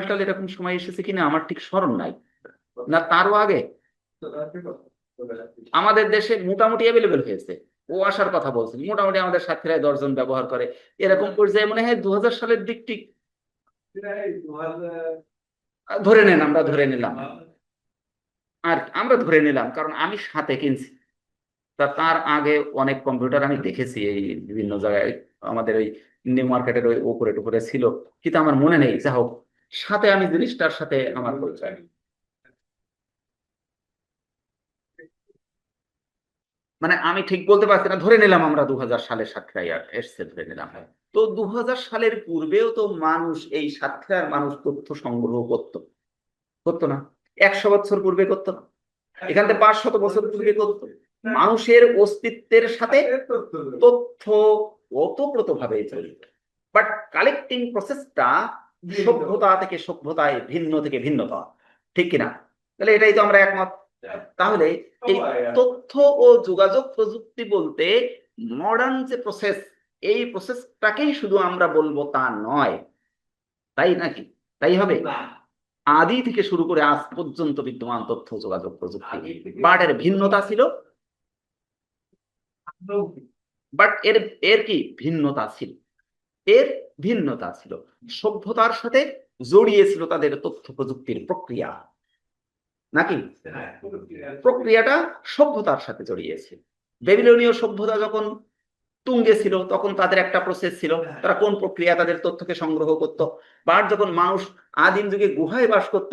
সাল এরকম সময় এসেছে কিনা, আমার ঠিক স্মরণ নাই, না তারও আগে আমাদের দেশে মোটামুটি অ্যাভেলেবেল হয়েছে। ও আসার কথা বলছেন, মোটামুটি আমাদের সাথীরাই 10 জন ব্যবহার করে, এরকম পর্যায়ে মনে হয় 2000 সালের দিক ঠিক ধরে নেন, আমরা ধরে নিলাম। আর আমরা ধরে নিলাম কারণ আমি সাথে কিনছি। তার আগে অনেক কম্পিউটার আমি দেখেছি এই বিভিন্ন জায়গায়, আমাদের ওই নিউ মার্কেটের ওই উপরে টুপরে ছিল, কিন্তু আমার মনে নেই। যা হোক, সাথে আমি জিনিসটার সাথে আমার পরিচয়। মানে আমি ঠিক বলতে পারছি না, ধরে নিলাম আমরা 2000 সালের সাতক্ষীরায় এসছে, ধরে নিলাম। তো 2000 সালের পূর্বেও তো মানুষ, এই সাতক্ষীরার মানুষ তথ্য সংগ্রহ করতো, করতো না? 100 বছর পূর্বে করতো না? এখান থেকে 500 বছর পূর্বে করতো। মানুষের অস্তিত্বের সাথে তথ্য ওতপ্রোতভাবে জড়িত। বাট কালেক্টিং প্রসেসটা সভ্যতা থেকে সভ্যতায়, ভিন্ন থেকে ভিন্নতা। ঠিক কিনা? তাহলে এটাই তো আমরা একমত। তাহলে এই তথ্য ও যোগাযোগ প্রযুক্তি বলতে মডার্ন যে প্রসেস, এই প্রসেসটাকেই শুধু আমরা বলবো তা নয়, তাই নাকি? তাই হবে? আদি থেকে শুরু করে আজ পর্যন্ত বিদ্যমান তথ্য যোগাযোগ প্রযুক্তি, বাট এর ভিন্নতা ছিল। বাট এর এর কি ভিন্নতা ছিল? এর ভিন্নতা ছিল সভ্যতার সাথে জড়িয়েছিল তাদের তথ্য প্রযুক্তির প্রক্রিয়া, নাকি? প্রক্রিয়াটা সভ্যতার সাথে জড়িয়েছে। বেবিলনীয় সভ্যতা যখন তুঙ্গে ছিল, তখন তাদের একটা প্রসেস ছিল, তারা কোন প্রক্রিয়া তাদের তথ্যকে সংগ্রহ করত। বা যখন মানুষ আদিম যুগে গুহায় বাস করত,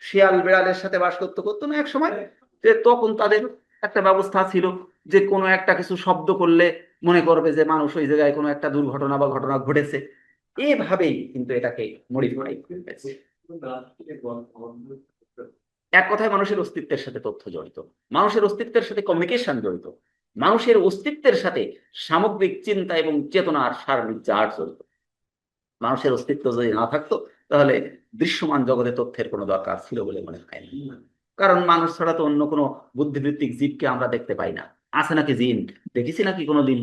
শিয়াল বিড়ালের সাথে বাস করতে করতো না এক সময়, তখন তাদের একটা ব্যবস্থা ছিল যে কোনো একটা কিছু শব্দ করলে মনে করবে যে মানুষ ওই জায়গায় কোনো একটা দুর্ঘটনা বা ঘটনা ঘটেছে। এভাবেই কিন্তু এটাকে মডিফাই করেছে। এক কথায় মানুষের অস্তিত্বের সাথে তথ্য জড়িত, মানুষের অস্তিত্বের সাথে কমিউনিকেশন জড়িত, মানুষের অস্তিত্বের সাথে সামগ্রিক চিন্তা এবং চেতনার সার্বিক জার জড়িত। মানুষের অস্তিত্ব যদি না থাকতো তাহলে দৃশ্যমান জগতে তথ্যের কোনো দরকার ছিল বলে মনে হয় না। কারণ মানুষ ছাড়া তো অন্য কোনো বুদ্ধিবৃত্তিক জীবকে আমরা দেখতে পাই না। আছে নাকি জিন? দেখেছি নাকি কোনোদিন?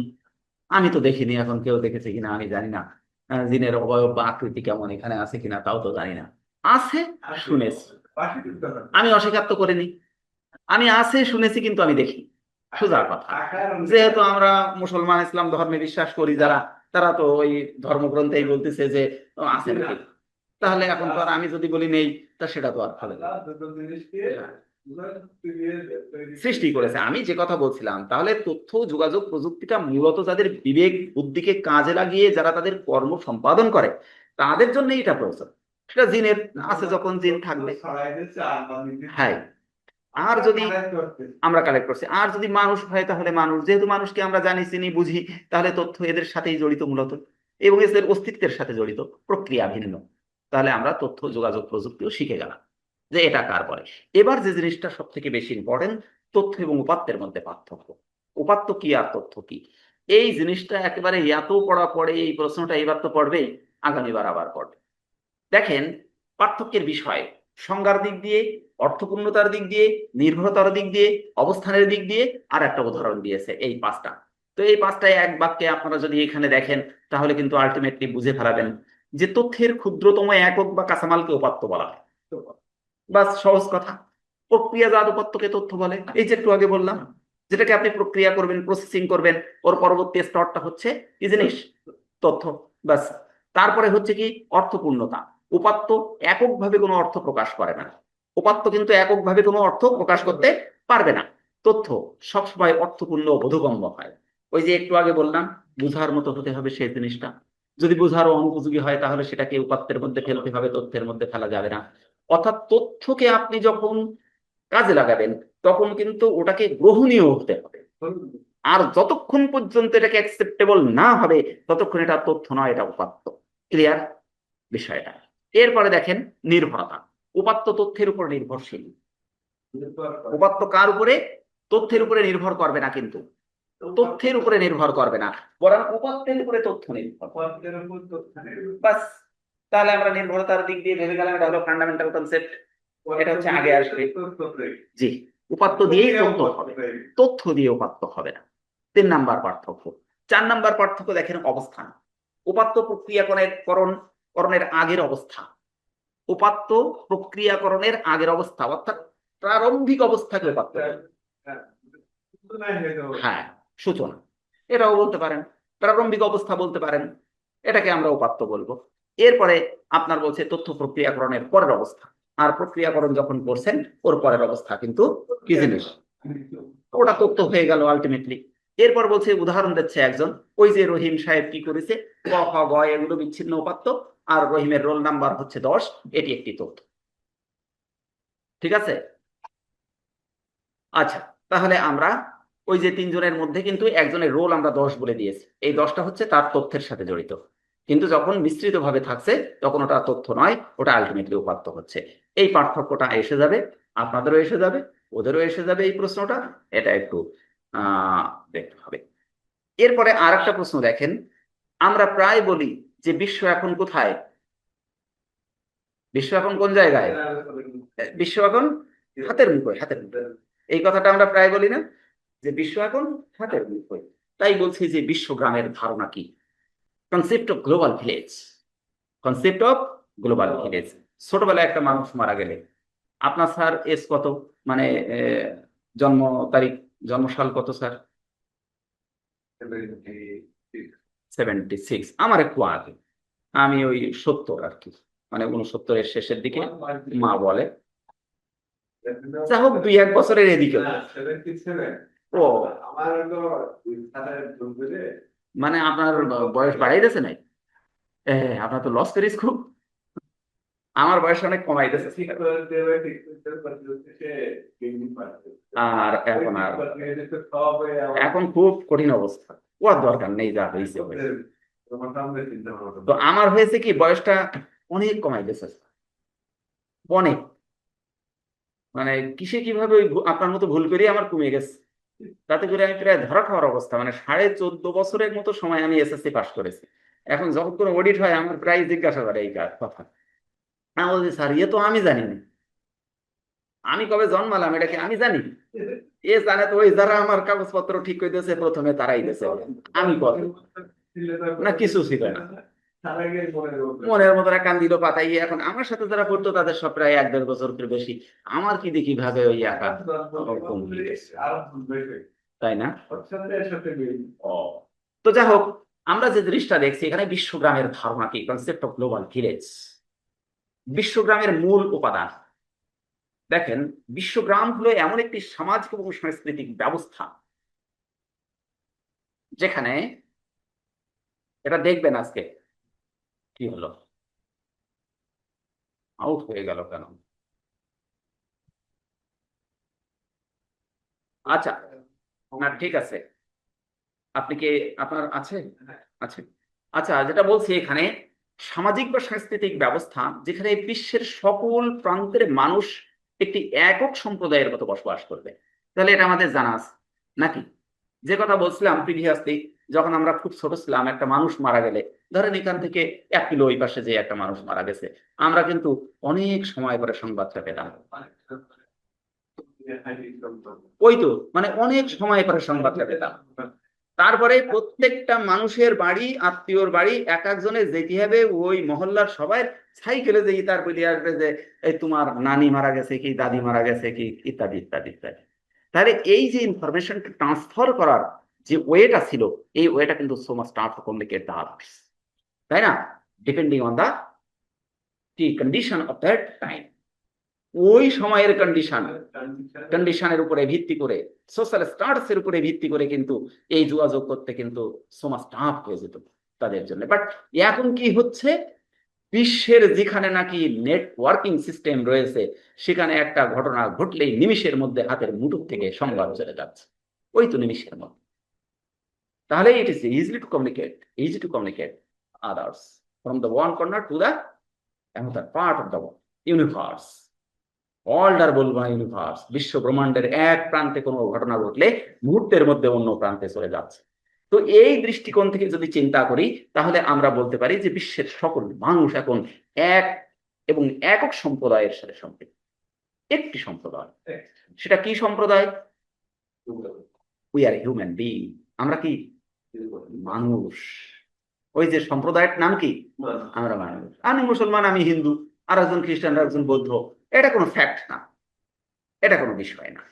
আমি তো দেখিনি, এখন কেউ দেখেছে কিনা আমি জানি না। জিনের অবয়ব বা আকৃতি কেমন এখানে আছে কিনা তাও তো জানি না। আছে, শুনেছি। আমি অস্বীকার তো করিনি, আমি আছে শুনেছি, কিন্তু আমি দেখি। সোজা কথা। যেহেতু আমরা মুসলমান ইসলাম ধর্মে বিশ্বাস করি যারা, তারা তো ওই ধর্মগ্রন্থেই বলতেছে যে আছে নাকি। তাহলে এখন তো আর আমি যদি বলি নেই, তা সেটা তো আর ভালো না। সৃষ্টি করেছে। আমি যে কথা বলছিলাম, তাহলে তথ্য যোগাযোগ প্রযুক্তিটা মূলত যাদের বিবেক বুদ্ধিকে কাজে লাগিয়ে যারা তাদের কর্ম সম্পাদন করে তাদের জন্য এটা প্রয়োজন। সেটা জিনের আছে, যখন জিন থাকবে। হ্যাঁ, আর যদি আমরা কালেক্ট করছি, আর যদি মানুষ হয় তাহলে মানুষ, যেহেতু মানুষকে আমরা জানি চিনি বুঝি, তাহলে তথ্য এদের সাথেই জড়িত মূলত, এবং এদের অস্তিত্বের সাথে জড়িত, প্রক্রিয়া ভিন্ন। তাহলে আমরা তথ্য যোগাযোগ প্রযুক্তিও শিখে গেলাম যে এটা কার বলে। এবার যে জিনিসটা সব থেকে বেশি ইম্পর্টেন্ট, তথ্য এবং উপাত্তের মধ্যে পার্থক্য। উপাত্ত কি আর তথ্য কি, এই জিনিসটা একেবারে এত পড়া পড়ে, এই প্রশ্নটা এবার তো পড়বেই, আগামীবার আবার পড়বে। দেখেন, পার্থক্যের বিষয় সংজ্ঞার দিক দিয়ে, অর্থপূর্ণতার দিক দিয়ে, নির্ভরতার দিক দিয়ে, অবস্থানের দিক দিয়ে আর একটা উদাহরণ দিয়েছে, এই পাঁচটা। তো এই পাঁচটায় এক বাক্যে আপনারা যদি এখানে দেখেন তাহলে কিন্তু আলটিমেটলি বুঝে ফেলাবেন যে তথ্যের ক্ষুদ্রতম একক বা কাঁচামালকে উপাত্ত বলা হয়। বাস, সহজ কথা। প্রক্রিয়াজাত উপাত্তকে তথ্য বলে। এই যে একটু আগে বললাম, যেটাকে আপনি প্রক্রিয়া করবেন, প্রসেসিং করবেন, ওর পরবর্তী স্তরটা হচ্ছে কি জিনিস? তথ্য। বাস। তারপরে হচ্ছে কি? অর্থপূর্ণতা। উপাত্ত এককভাবে কোনো অর্থ প্রকাশ করে না। উপাত্ত কিন্তু এককভাবে কোনো অর্থ প্রকাশ করতে পারবে না। তথ্য সবসময় অর্থপূর্ণ ও বোধগম্য হয়। ওই যে একটু আগে বললাম, বুঝার মতো হতে হবে সেই জিনিসটা। যদি বুঝারও অনুপযোগী হয় তাহলে সেটাকে উপাত্তের মধ্যে ফেলতে হবে, তথ্যের মধ্যে ফেলা যাবে না। অর্থাৎ তথ্যকে আপনি যখন কাজে লাগাবেন তখন কিন্তু ওটাকে গ্রহণীয় হতে হবে। আর যতক্ষণ পর্যন্ত এটাকে অ্যাকসেপ্টেবল না হবে ততক্ষণ এটা তথ্য নয়, এটা উপাত্ত। ক্লিয়ার বিষয়টা? এরপরে দেখেন নির্ভরতা। উপাত্ত তথ্যের উপর নির্ভরশীল। উপাত্ত কার উপরে? তথ্যের উপরে নির্ভর করবে না, কিন্তু তথ্যের উপরে নির্ভর করবে না, বরং উপাত্তের উপরে তথ্য নির্ভর করবে। বাস। তাহলে আমরা নির্ভরতার দিক দিয়ে ভেবে গেলাম এটা হলো ফান্ডামেন্টাল কনসেপ্ট, এটা হচ্ছে আগে আসবে। জি, উপাত্ত দিয়েই তথ্য হবে, তথ্য দিয়ে উপাত্ত হবে না। 3 নাম্বার পার্থক্য। 4 নাম্বার পার্থক্য দেখেন অবস্থান। উপাত্ত প্রক্রিয়াকরণের আগের অবস্থা। উপাত্ত প্রক্রিয়াকরণের আগের অবস্থা, অর্থাৎ প্রারম্ভিক অবস্থাকে উপাত্ত বলে। হ্যাঁ, সূচনা, এটাও বলতে পারেন, প্রারম্ভিক অবস্থা বলতে পারেন, এটাকে আমরা উপাত্ত বলবো। এরপরে আপনার বলছে তথ্য প্রক্রিয়াকরণের পরের অবস্থা। আর প্রক্রিয়াকরণ যখন করছেন ওর পরের অবস্থা কিন্তু কি জিনিস? ওটা তথ্য হয়ে গেল আলটিমেটলি। এরপর বলছে, উদাহরণ দিচ্ছে একজন, ওই যে রহিম সাহেব কি করেছে, ক খ গ এগুলো বিচ্ছিন্ন উপাত্ত, আর রহিমের রোল নাম্বার হচ্ছে 10, এটি একটি তথ্য। ঠিক আছে? আচ্ছা, তাহলে আমরা ওই যে 3 জনের মধ্যে কিন্তু একজনের রোল আমরা 10 বলে দিয়েছি, এই 10টা হচ্ছে তার তথ্যের সাথে জড়িত। কিন্তু যখন মিশ্রিত ভাবে থাকছে তখন ওটা তথ্য নয়, ওটা আলটিমেটলি উপাত্ত হচ্ছে। এই পার্থক্যটা এসে যাবে, আপনাদেরও এসে যাবে, ওদেরও এসে যাবে এই প্রশ্নটা। এটা একটু আহ দেখতে হবে। এরপরে আর একটা প্রশ্ন দেখেন, আমরা প্রায় বলি যে বিশ্ব এখন কোথায়? বিশ্ব এখন কোন জায়গায়? বিশ্ব এখন হাতের মুঠোয়, হাতের মুঠোয়। এই কথাটা আমরা প্রায় বলি না, যে বিশ্ব এখন হাতের মুঠোয়। তাই বলছি যে বিশ্বগ্রামের ধারণা কি? Concept of global village. Concept of global village. ছোটবেলায় একটা মানুষ মারা গেলে আপনার স্যার এজ কত, মানে জন্ম তারিখ, জন্মসাল কত স্যার? 76। আমার একটু আগে, আমি ওই 70 আর কি, মানে 69-এর শেষের দিকে মা বলে। যা হোক, 2-1 বছরের এদিকে। ও, মানে আপনার বয়স বাড়াই দিয়েছে নাই? আপনার তো লস করিস খুব। আমার বয়স অনেক কমাই দিয়েছে ঠিক করে দেবে, ঠিক করে পারবে সে গেঞ্জি পাচ্ছে। আর এখন আর খাওয়াবে এখন খুব কঠিন অবস্থা, ওর দরকার নেই, যা হয়েছে হয়েছে। তোমার সামনে চিন্তা ভাবনা তো আমার হয়েছে কি, বয়সটা অনেক কমাই গেছে, অনেক, মানে কিসে কিভাবে ওই আপনার মতো ভুল করি আমার কমে গেছে। তাতে করে আমি প্রায় ধরা খাওয়ার অবস্থা, মানে 14.5 বছরের মতো সময় আমি এসএসসি পাস করেছি। এখন যখন কোনো অডিট হয় আমার প্রায় জিজ্ঞাসা করে এই কথা। আমি বলছি স্যার, ইয়ে তো আমি জানি না, আমি কবে জন্মালাম এটা কি আমি জানি? এ জানে তো ওই যারা আমার কাগজপত্র ঠিক করে দিয়েছে প্রথমে তারাই দিয়েছে, আমি কত না কিছু ছিল না। তার আগে মনে করবে মনের মতো কান দিল পাতাই। এখন আমার সাথে যারা পড়তো তাদের সব প্রায় 1-1.5 বছর বেশি, আমার কি দেখি ভাবে ওই একা ওরকম হয়ে গেছে। আর বুঝবে তাই না? ওর সাথে এর সাথে মিল। ও, তো যাই হোক, আমরা যে জিনিসটা দেখছি এখানে বিশ্বগ্রামের ধারণা কি, কনসেপ্ট অফ গ্লোবাল ভিলেজ, বিশ্বগ্রামের মূল উপাদান। দেখেন, বিশ্বগ্রাম হলো এমন একটি সামাজিক এবং সাংস্কৃতিক ব্যবস্থা যেখানে, এটা দেখবেন আজকে কি হলো, আউট হয়ে গেল কেন? আচ্ছা, না ঠিক আছে, আপনি কি, আপনার আছে আছে, আচ্ছা যেটা বলছি এখানে, সামাজিক বা সাংস্কৃতিক ব্যবস্থা যেখানে বিশ্বের সকল প্রান্তের মানুষ একটি একক সম্প্রদায়ের মতো বসবাস করবে। তাহলে এটা আমাদের জানা আছে নাকি? যে কথা বলছিলাম প্রিভিয়াসলি, যখন আমরা খুব ছোট ছিলাম একটা মানুষ মারা গেলে, ধরেন এখান থেকে 1 কিলো ওই পাশে যে একটা মানুষ মারা গেছে, আমরা কিন্তু অনেক সময় পরে সংবাদটা পেতাম। ওই তো, মানে অনেক সময় পরে সংবাদটা পেতাম। তারপরে প্রত্যেকটা মানুষের বাড়ি, আত্মীয়র বাড়ি, এক একজনের যেতে হবে, ওই মহল্লার সবাই সাইকেলে যেই তার বলে আসবে যে এই তোমার নানি মারা গেছে কি, দাদি মারা গেছে কি, ইত্যাদি ইত্যাদি ইত্যাদি। তাহলে এই যে ইনফরমেশনটা ট্রান্সফার করার যে ওয়েটা ছিল, এই ওয়েটা কিন্তু so much tough to communicate the others, তাই না? ডিপেন্ডিং অন দা কি কন্ডিশন অফ দ্যাট টাইম, ওই সময়ের কন্ডিশনের উপরে ভিত্তি করে, সোশ্যাল স্ট্যাটাসের উপরে ভিত্তি করে কিন্তু এই যোগাযোগ করতে কিন্তু সমাজ টাফ হয়ে যেত তাদের জন্য। বাট এখন কি হচ্ছে, বিশ্বের যেখানে নাকি নেটওয়ার্কিং সিস্টেম রয়েছে, সেখানে একটা ঘটনা ঘটলেই নিমিষের মধ্যে হাতের মুঠোর থেকে সংবাদ চলে যাচ্ছে, ওই তো নিমিষের মধ্যে। তাহলে it is easy to communicate others from the one corner to the another part of the universe. অল্ডার বলবো না, ইউনিভার্স, বিশ্ব ব্রহ্মাণ্ডের এক প্রান্তে কোনো ঘটনা ঘটলে মুহূর্তের মধ্যে অন্য প্রান্তে চলে যাচ্ছে। তো এই দৃষ্টিকোণ থেকে যদি চিন্তা করি, তাহলে আমরা বলতে পারি যে বিশ্বের সকল মানুষ এখন এক এবং একক সম্প্রদায়ের সাথে সম্পৃক্ত, একটি সম্প্রদায়। সেটা কি সম্প্রদায়? উই আর হিউম্যান বিং, আমরা কি মানুষ। ওই যে সম্প্রদায়ের নাম কি, আমরা মানুষ। আমি মুসলমান, আমি হিন্দু, আর একজন খ্রিস্টান, আর একজন বৌদ্ধ, এটা কোনো ফ্যাক্ট না, এটা কোনো বিষয় না।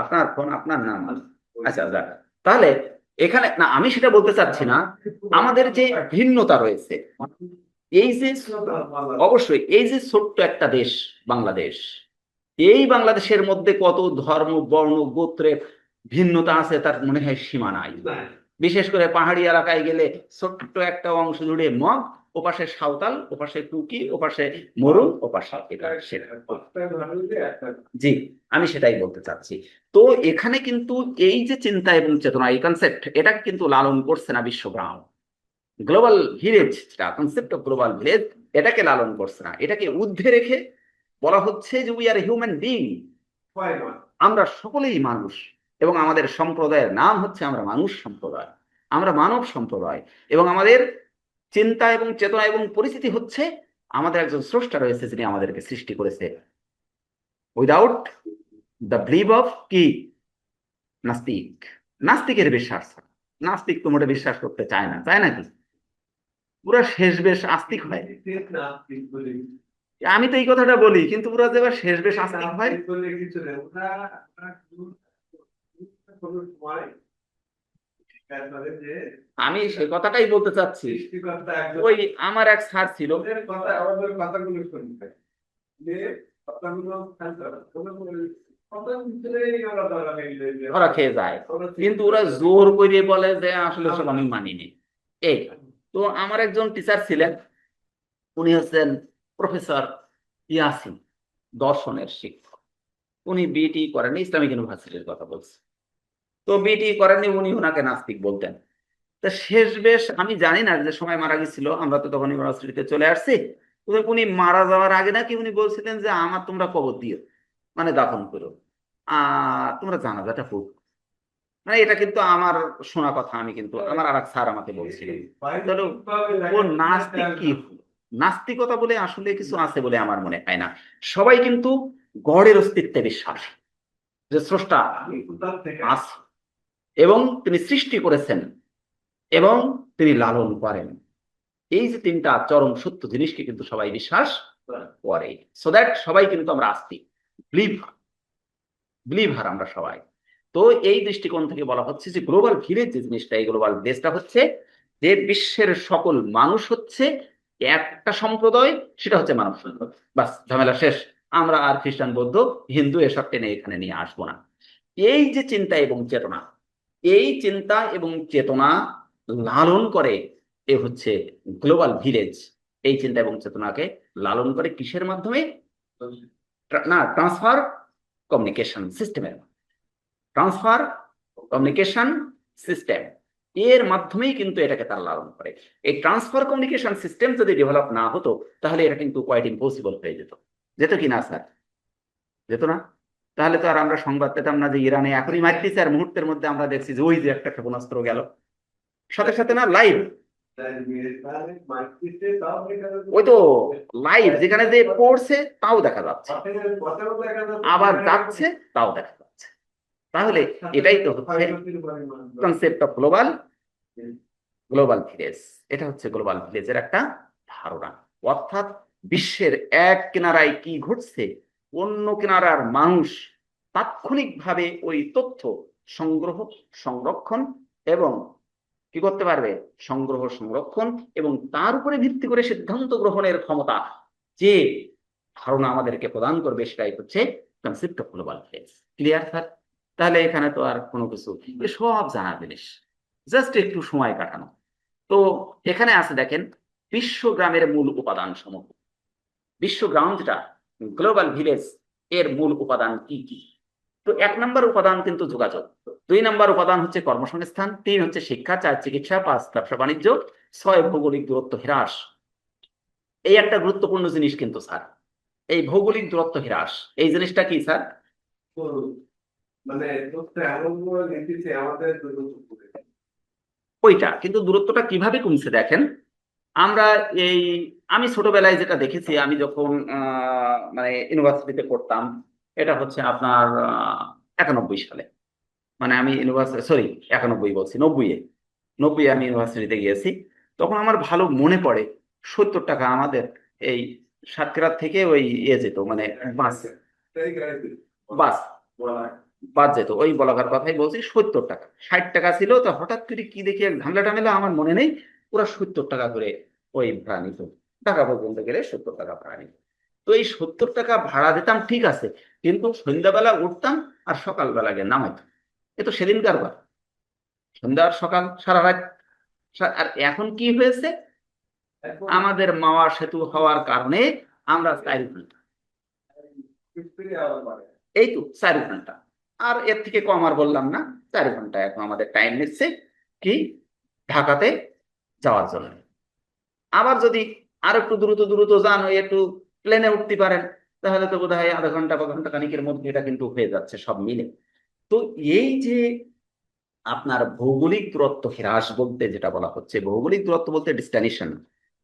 আপনার ফোন, আপনার নাম, আচ্ছা যাক। তাহলে এখানে না, আমি সেটা বলতে চাচ্ছি না, আমাদের যে ভিন্নতা রয়েছে, এই যে, অবশ্যই এই যে ছোট্ট একটা দেশ বাংলাদেশ, এই বাংলাদেশের মধ্যে কত ধর্ম, বর্ণ, গোত্রের ভিন্নতা আছে তার মনে হয় সীমা নাই। বিশেষ করে পাহাড়ি এলাকায় গেলে ছোট্ট একটা অংশ জুড়ে মগ, ওপাশে সাঁওতাল, ওপাশে কুকি, ওপাশে মরুল, ওপাশে এটা সেটা। জি, আমি সেটাই বলতে চাচ্ছি। তো এখানে কিন্তু এই যে চিন্তা এবং চেতনা, এই কনসেপ্ট, এটা কিন্তু লালন করছে না বিশ্বগ্রাম। গ্লোবাল ভিলেজ, যেটা কনসেপ্ট অফ গ্লোবাল ভিলেজ, এটাকে লালন করছে না, এটাকে ঊর্ধ্বে রেখে বলা হচ্ছে যে উই আর হিউম্যান বিং, আমরা সকলেই মানুষ, এবং আমাদের সম্প্রদায়ের নাম হচ্ছে আমরা মানুষ সম্প্রদায়, আমরা মানব সম্প্রদায়। এবং আমাদের চিন্তা এবং চেতনা এবং পরিস্থিতি হচ্ছে আমাদের একজন স্রষ্টা রয়েছে যিনি আমাদেরকে সৃষ্টি করেছে। উইদাউট দ্য বিলিভ অফ কি, নাস্তিক, নাস্তিকের বিশ্বাস, নাস্তিক তো মোটে বিশ্বাস করতে চায় না, চায় নাকি? পুরা শেষ বেশ আস্তিক হয়। আমি তো এই কথাটা বলি, কিন্তু পুরা যে শেষ বেশ আস্তিক হয়। আমি সে কথাটাই বলতে চাচ্ছি। ওই আমার এক স্যার ছিল, ওরা খেয়ে যায়, কিন্তু ওরা জোর করে বলে যে আসলে সব আমি মানিনি। এই তো আমার একজন টিচার ছিলেন, উনি হচ্ছেন প্রফেসর ইয়াসিন, দর্শনের শিক্ষক। উনি বিটি করেননি, ইসলামিক ইউনিভার্সিটির কথা বলছি। তো বিটি করেননি, উনি ওনাকে নাস্তিক বলতেন। তা শেষ বেশ আমি জানি না যে সময় মারা গেছিল, আমরা তো তখন ইউনিভার্সিটিতে চলে আসছি। তো উনি মারা যাওয়ার আগে নাকি উনি বলছিলেন যে আমার তোমরা কবর দিও, মানে দাফন করো, তোমরা জানাজাটা পড়ো। মানে এটা কিন্তু আমার শোনা কথা, আমি কিন্তু আমার আর এক স্যার আমাকে বলছিলেন। তাহলে ও নাস্তিক কি হলো? নাস্তিকতা বলে আসলে কিছু আছে বলে আমার মনে হয় না। সবাই কিন্তু গড়ের অস্তিত্বে বিশ্বাস, যে স্রষ্টা আছে এবং তিনি সৃষ্টি করেছেন এবং তিনি লালন করেন। এই যে তিনটা চরম সত্য জিনিসকে কিন্তু সবাই বিশ্বাস করে। সো দ্যাট সবাই কিন্তু আমরা আস্তিক, বিলিভার, বিলিভার আমরা সবাই। তো এই দৃষ্টিকোণ থেকে বলা হচ্ছে যে গ্লোবাল ভিলেজ যে জিনিসটা, এই গ্লোবাল ভিলেজটা হচ্ছে যে বিশ্বের সকল মানুষ হচ্ছে একটা সম্প্রদায়, সেটা হচ্ছে মানব সম্প্রদায়। বাস, ঝামেলা শেষ। আমরা আর খ্রিস্টান, বৌদ্ধ, হিন্দু এসব টেনে এখানে নিয়ে আসবো না। এই যে চিন্তা এবং চেতনা, এই চিন্তা এবং চেতনা লালন করে এ হচ্ছে গ্লোবাল ভিলেজ। এই চিন্তা এবং চেতনাকে লালন করে কিসের মাধ্যমে? না, ট্রান্সফার কমিউনিকেশন সিস্টেমের, ট্রান্সফার কমিউনিকেশন সিস্টেম, এর মাধ্যমেই কিন্তু এটাকে তারা লালন করে। এই ট্রান্সফার কমিউনিকেশন সিস্টেম যদি ডেভেলপ না হতো, তাহলে এটা কিন্তু কোয়াইট ইম্পসিবল হয়ে যেত। যেত কি না স্যার? যেত না? তাহলে তো আর আমরা সংবাদ পেতাম না যে ইরানে এখনই মারতেছে, আর মুহূর্তের মধ্যে আমরা দেখছি যে ওই যে একটা ক্ষেপণাস্ত্র গেল, সাথে সাথে না লাইভ। ওই তো লাইভ, যেখানে যে পড়ছে তাও দেখা যাচ্ছে, আবার যাচ্ছে তাও দেখা যাচ্ছে। তাহলে এটাই তো হচ্ছে concept of global, global village. এটা হচ্ছে গ্লোবাল ভিলেজের একটা ধারণা। অর্থাৎ বিশ্বের এক কিনারায় কি ঘটছে, অন্য কিনারার মানুষ তাৎক্ষণিকভাবে ওই তথ্য সংগ্রহ, সংরক্ষণ এবং কি করতে পারবে? সংগ্রহ, সংরক্ষণ এবং তার উপরে ভিত্তি করে সিদ্ধান্ত গ্রহণের ক্ষমতা যে ধারণা আমাদেরকে প্রদান করবে, সেটাই হচ্ছে concept of global village. Clear sir? তাহলে এখানে তো আর কোনো কিছু, এ সব জানা জিনিস, জাস্ট একটু সময় কাটানো। তো এখানে আছে দেখেন বিশ্বগ্রামের মূল উপাদান সমূহ। বিশ্বগ্রাম যেটা গ্লোবাল ভিলেজ, এর মূল উপাদান কি কি? তো 1 নম্বর উপাদান কিন্তু যোগাযোগ, 2 নম্বর উপাদান হচ্ছে কর্মসংস্থান, 3 হচ্ছে শিক্ষা, 4 চিকিৎসা, 5 ব্যবসা বাণিজ্য, 6 ভৌগোলিক দূরত্ব হ্রাস। এই একটা গুরুত্বপূর্ণ জিনিস কিন্তু স্যার, এই ভৌগোলিক দূরত্ব হ্রাস, এই জিনিসটা কি স্যার? মানে এমন করে লিখেছে আমাদের ওইটা কিন্তু দূরত্বটা কিভাবে কমছে দেখেন। আমরা এই, আমি ছোটবেলায় যেটা দেখেছি, আমি যখন মানে ইউনিভার্সিটিতে পড়তাম, এটা হচ্ছে আপনার 91 সালে, মানে আমি ইউনিভার্সিটি, সরি 91 বলছি, 90-এ, 90-এ আমি ইউনিভার্সিটিতে গিয়েছি। তখন আমার ভালো মনে পড়ে 70 টাকা আমাদের এই সাতক্ষীরা থেকে ওই যেত, মানে বাস, বাস বাদ যেত, ওই বলাকার কথাই বলছি। 70 টাকা, 60 টাকা ছিল, তো হঠাৎ করে কি দেখি এক ঝামেলা টামেলা, আমার মনে নেই, পুরা 70 টাকা করে ওই ভাড়া নিত। ঢাকা পর্যন্ত গেলে 70 টাকা ভাড়া নিত। তো এই 70 টাকা ভাড়া দিতাম ঠিক আছে, কিন্তু সন্ধ্যাবেলা উঠতাম আর সকালবেলা গিয়ে নামাইতাম। এ তো সেদিনকার কথা, সন্ধ্যা আর সকাল, সারা রাত। আর এখন কি হয়েছে, এখন আমাদের মাওয়া সেতু হওয়ার কারণে আমরা 4 ঘন্টা, এই তো 4 ঘন্টা, আর এর থেকে কম আর বললাম না, 4 ঘন্টা এখন আমাদের টাইম নিচ্ছে কি ঢাকাতে যাওয়ার জন্য। আবার যদি আর একটু দ্রুত দ্রুত যান, ওই একটু প্লেনে উঠতে পারেন, তাহলে তো বোধহয় আধা ঘন্টা বা ঘন্টা খানিকের মধ্যে এটা কিন্তু হয়ে যাচ্ছে সব মিলে। তো এই যে আপনার ভৌগোলিক দূরত্ব হ্রাস বলতে যেটা বলা হচ্ছে, ভৌগোলিক দূরত্ব বলতে distance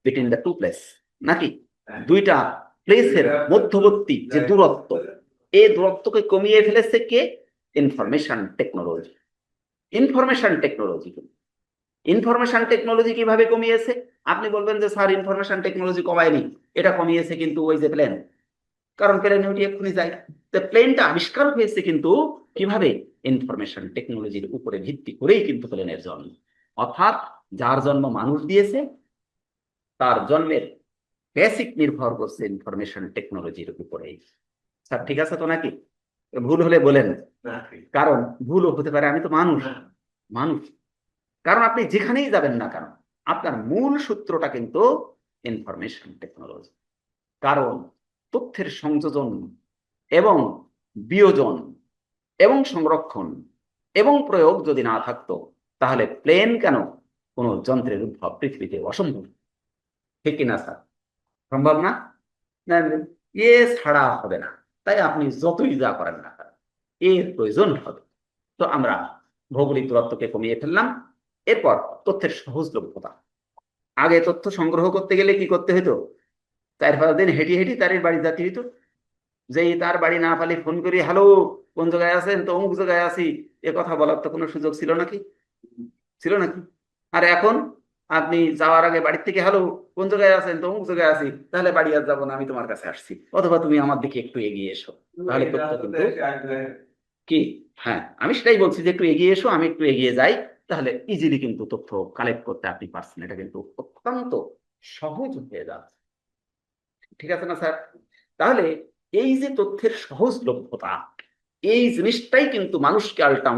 between the two place, নাকি দুইটা প্লেসের মধ্যবর্তী যে দূরত্ব, এই দূরত্বকে কমিয়ে ফেলেছে কে? Information technology. Information technology, information technology কিভাবে কমিয়েছে? আপনি বলবেন যে স্যার ইনফরমেশন টেকনোলজি কমায়নি, এটা কমিয়েছে কিন্তু ওই যে প্লেন, কারণ প্লেনে উঠে এক্ষুনি যায়। তো প্লেনটা আবিষ্কার হয়েছে কিন্তু কিভাবে? ইনফরমেশন টেকনোলজির উপরে ভিত্তি করেই কিন্তু প্লেনের জন্ম। অর্থাৎ যার জন্ম মানুষ দিয়েছে, তার জন্মের বেসিক নির্ভর করছে ইনফরমেশন টেকনোলজির উপরেই। স্যার ঠিক আছে তো নাকি? ভুল হলে বলেন, কারণ ভুলও হতে পারে, আমি তো মানুষ, মানুষ। কারণ আপনি যেখানেই যাবেন না কেন, আপনার মূল সূত্রটা কিন্তু ইনফরমেশন টেকনোলজি। কারণ তথ্যের সংযোজন এবং বিয়োজন এবং সংরক্ষণ এবং প্রয়োগ যদি না থাকতো, তাহলে প্লেন কেন, কোনো যন্ত্রের উদ্ভব পৃথিবীতে অসম্ভব। ঠিক কিনা স্যার? সম্ভব না? না, এ ছাড়া হবে না। তাই আপনি যতই যা করেন না কেন, এর প্রয়োজন হবে। তো আমরা ভৌগোলিক দূরত্বকে কমিয়ে ফেললাম। এরপর তথ্যের সহজলভ্যতা। আগে তথ্য সংগ্রহ করতে গেলে কি করতে হতো? 4-5 দিন হেঁটে হেঁটে তার বাড়ি যেতে হতো। যেই তার বাড়ি না পালি ফোন করি, হ্যালো, কোন জায়গায় আছেন? তো অমুক জায়গায় আছি। এ কথা বলার তো কোনো সুযোগ ছিল নাকি? ছিল নাকি? আর এখন আপনি যাওয়ার আগে বাড়ির থেকে, হ্যালো, কোন জায়গায় আছেন? তো অমুক জায়গায় আছি। তাহলে বাড়ি আর যাবো না, আমি তোমার কাছে আসছি, অথবা তুমি আমার দিকে একটু এগিয়ে এসো। তাহলে এটা তথ্য তো কিন্তু দেশে আসলে কি, হ্যাঁ, আমি সেটাই বলছি যে একটু এগিয়ে এসো, আমি একটু এগিয়ে যাই। তাহলে ইজিলি কিন্তু তথ্য কালেক্ট করতে আপনি পারছেন। এটা কিন্তু অত্যন্ত সহজ হয়ে যাচ্ছে। ঠিক আছে না স্যার? তাহলে এই যে তথ্যের সহজলভ্যতা, এই জিনিসটাই কিন্তু মানুষকে আল্টা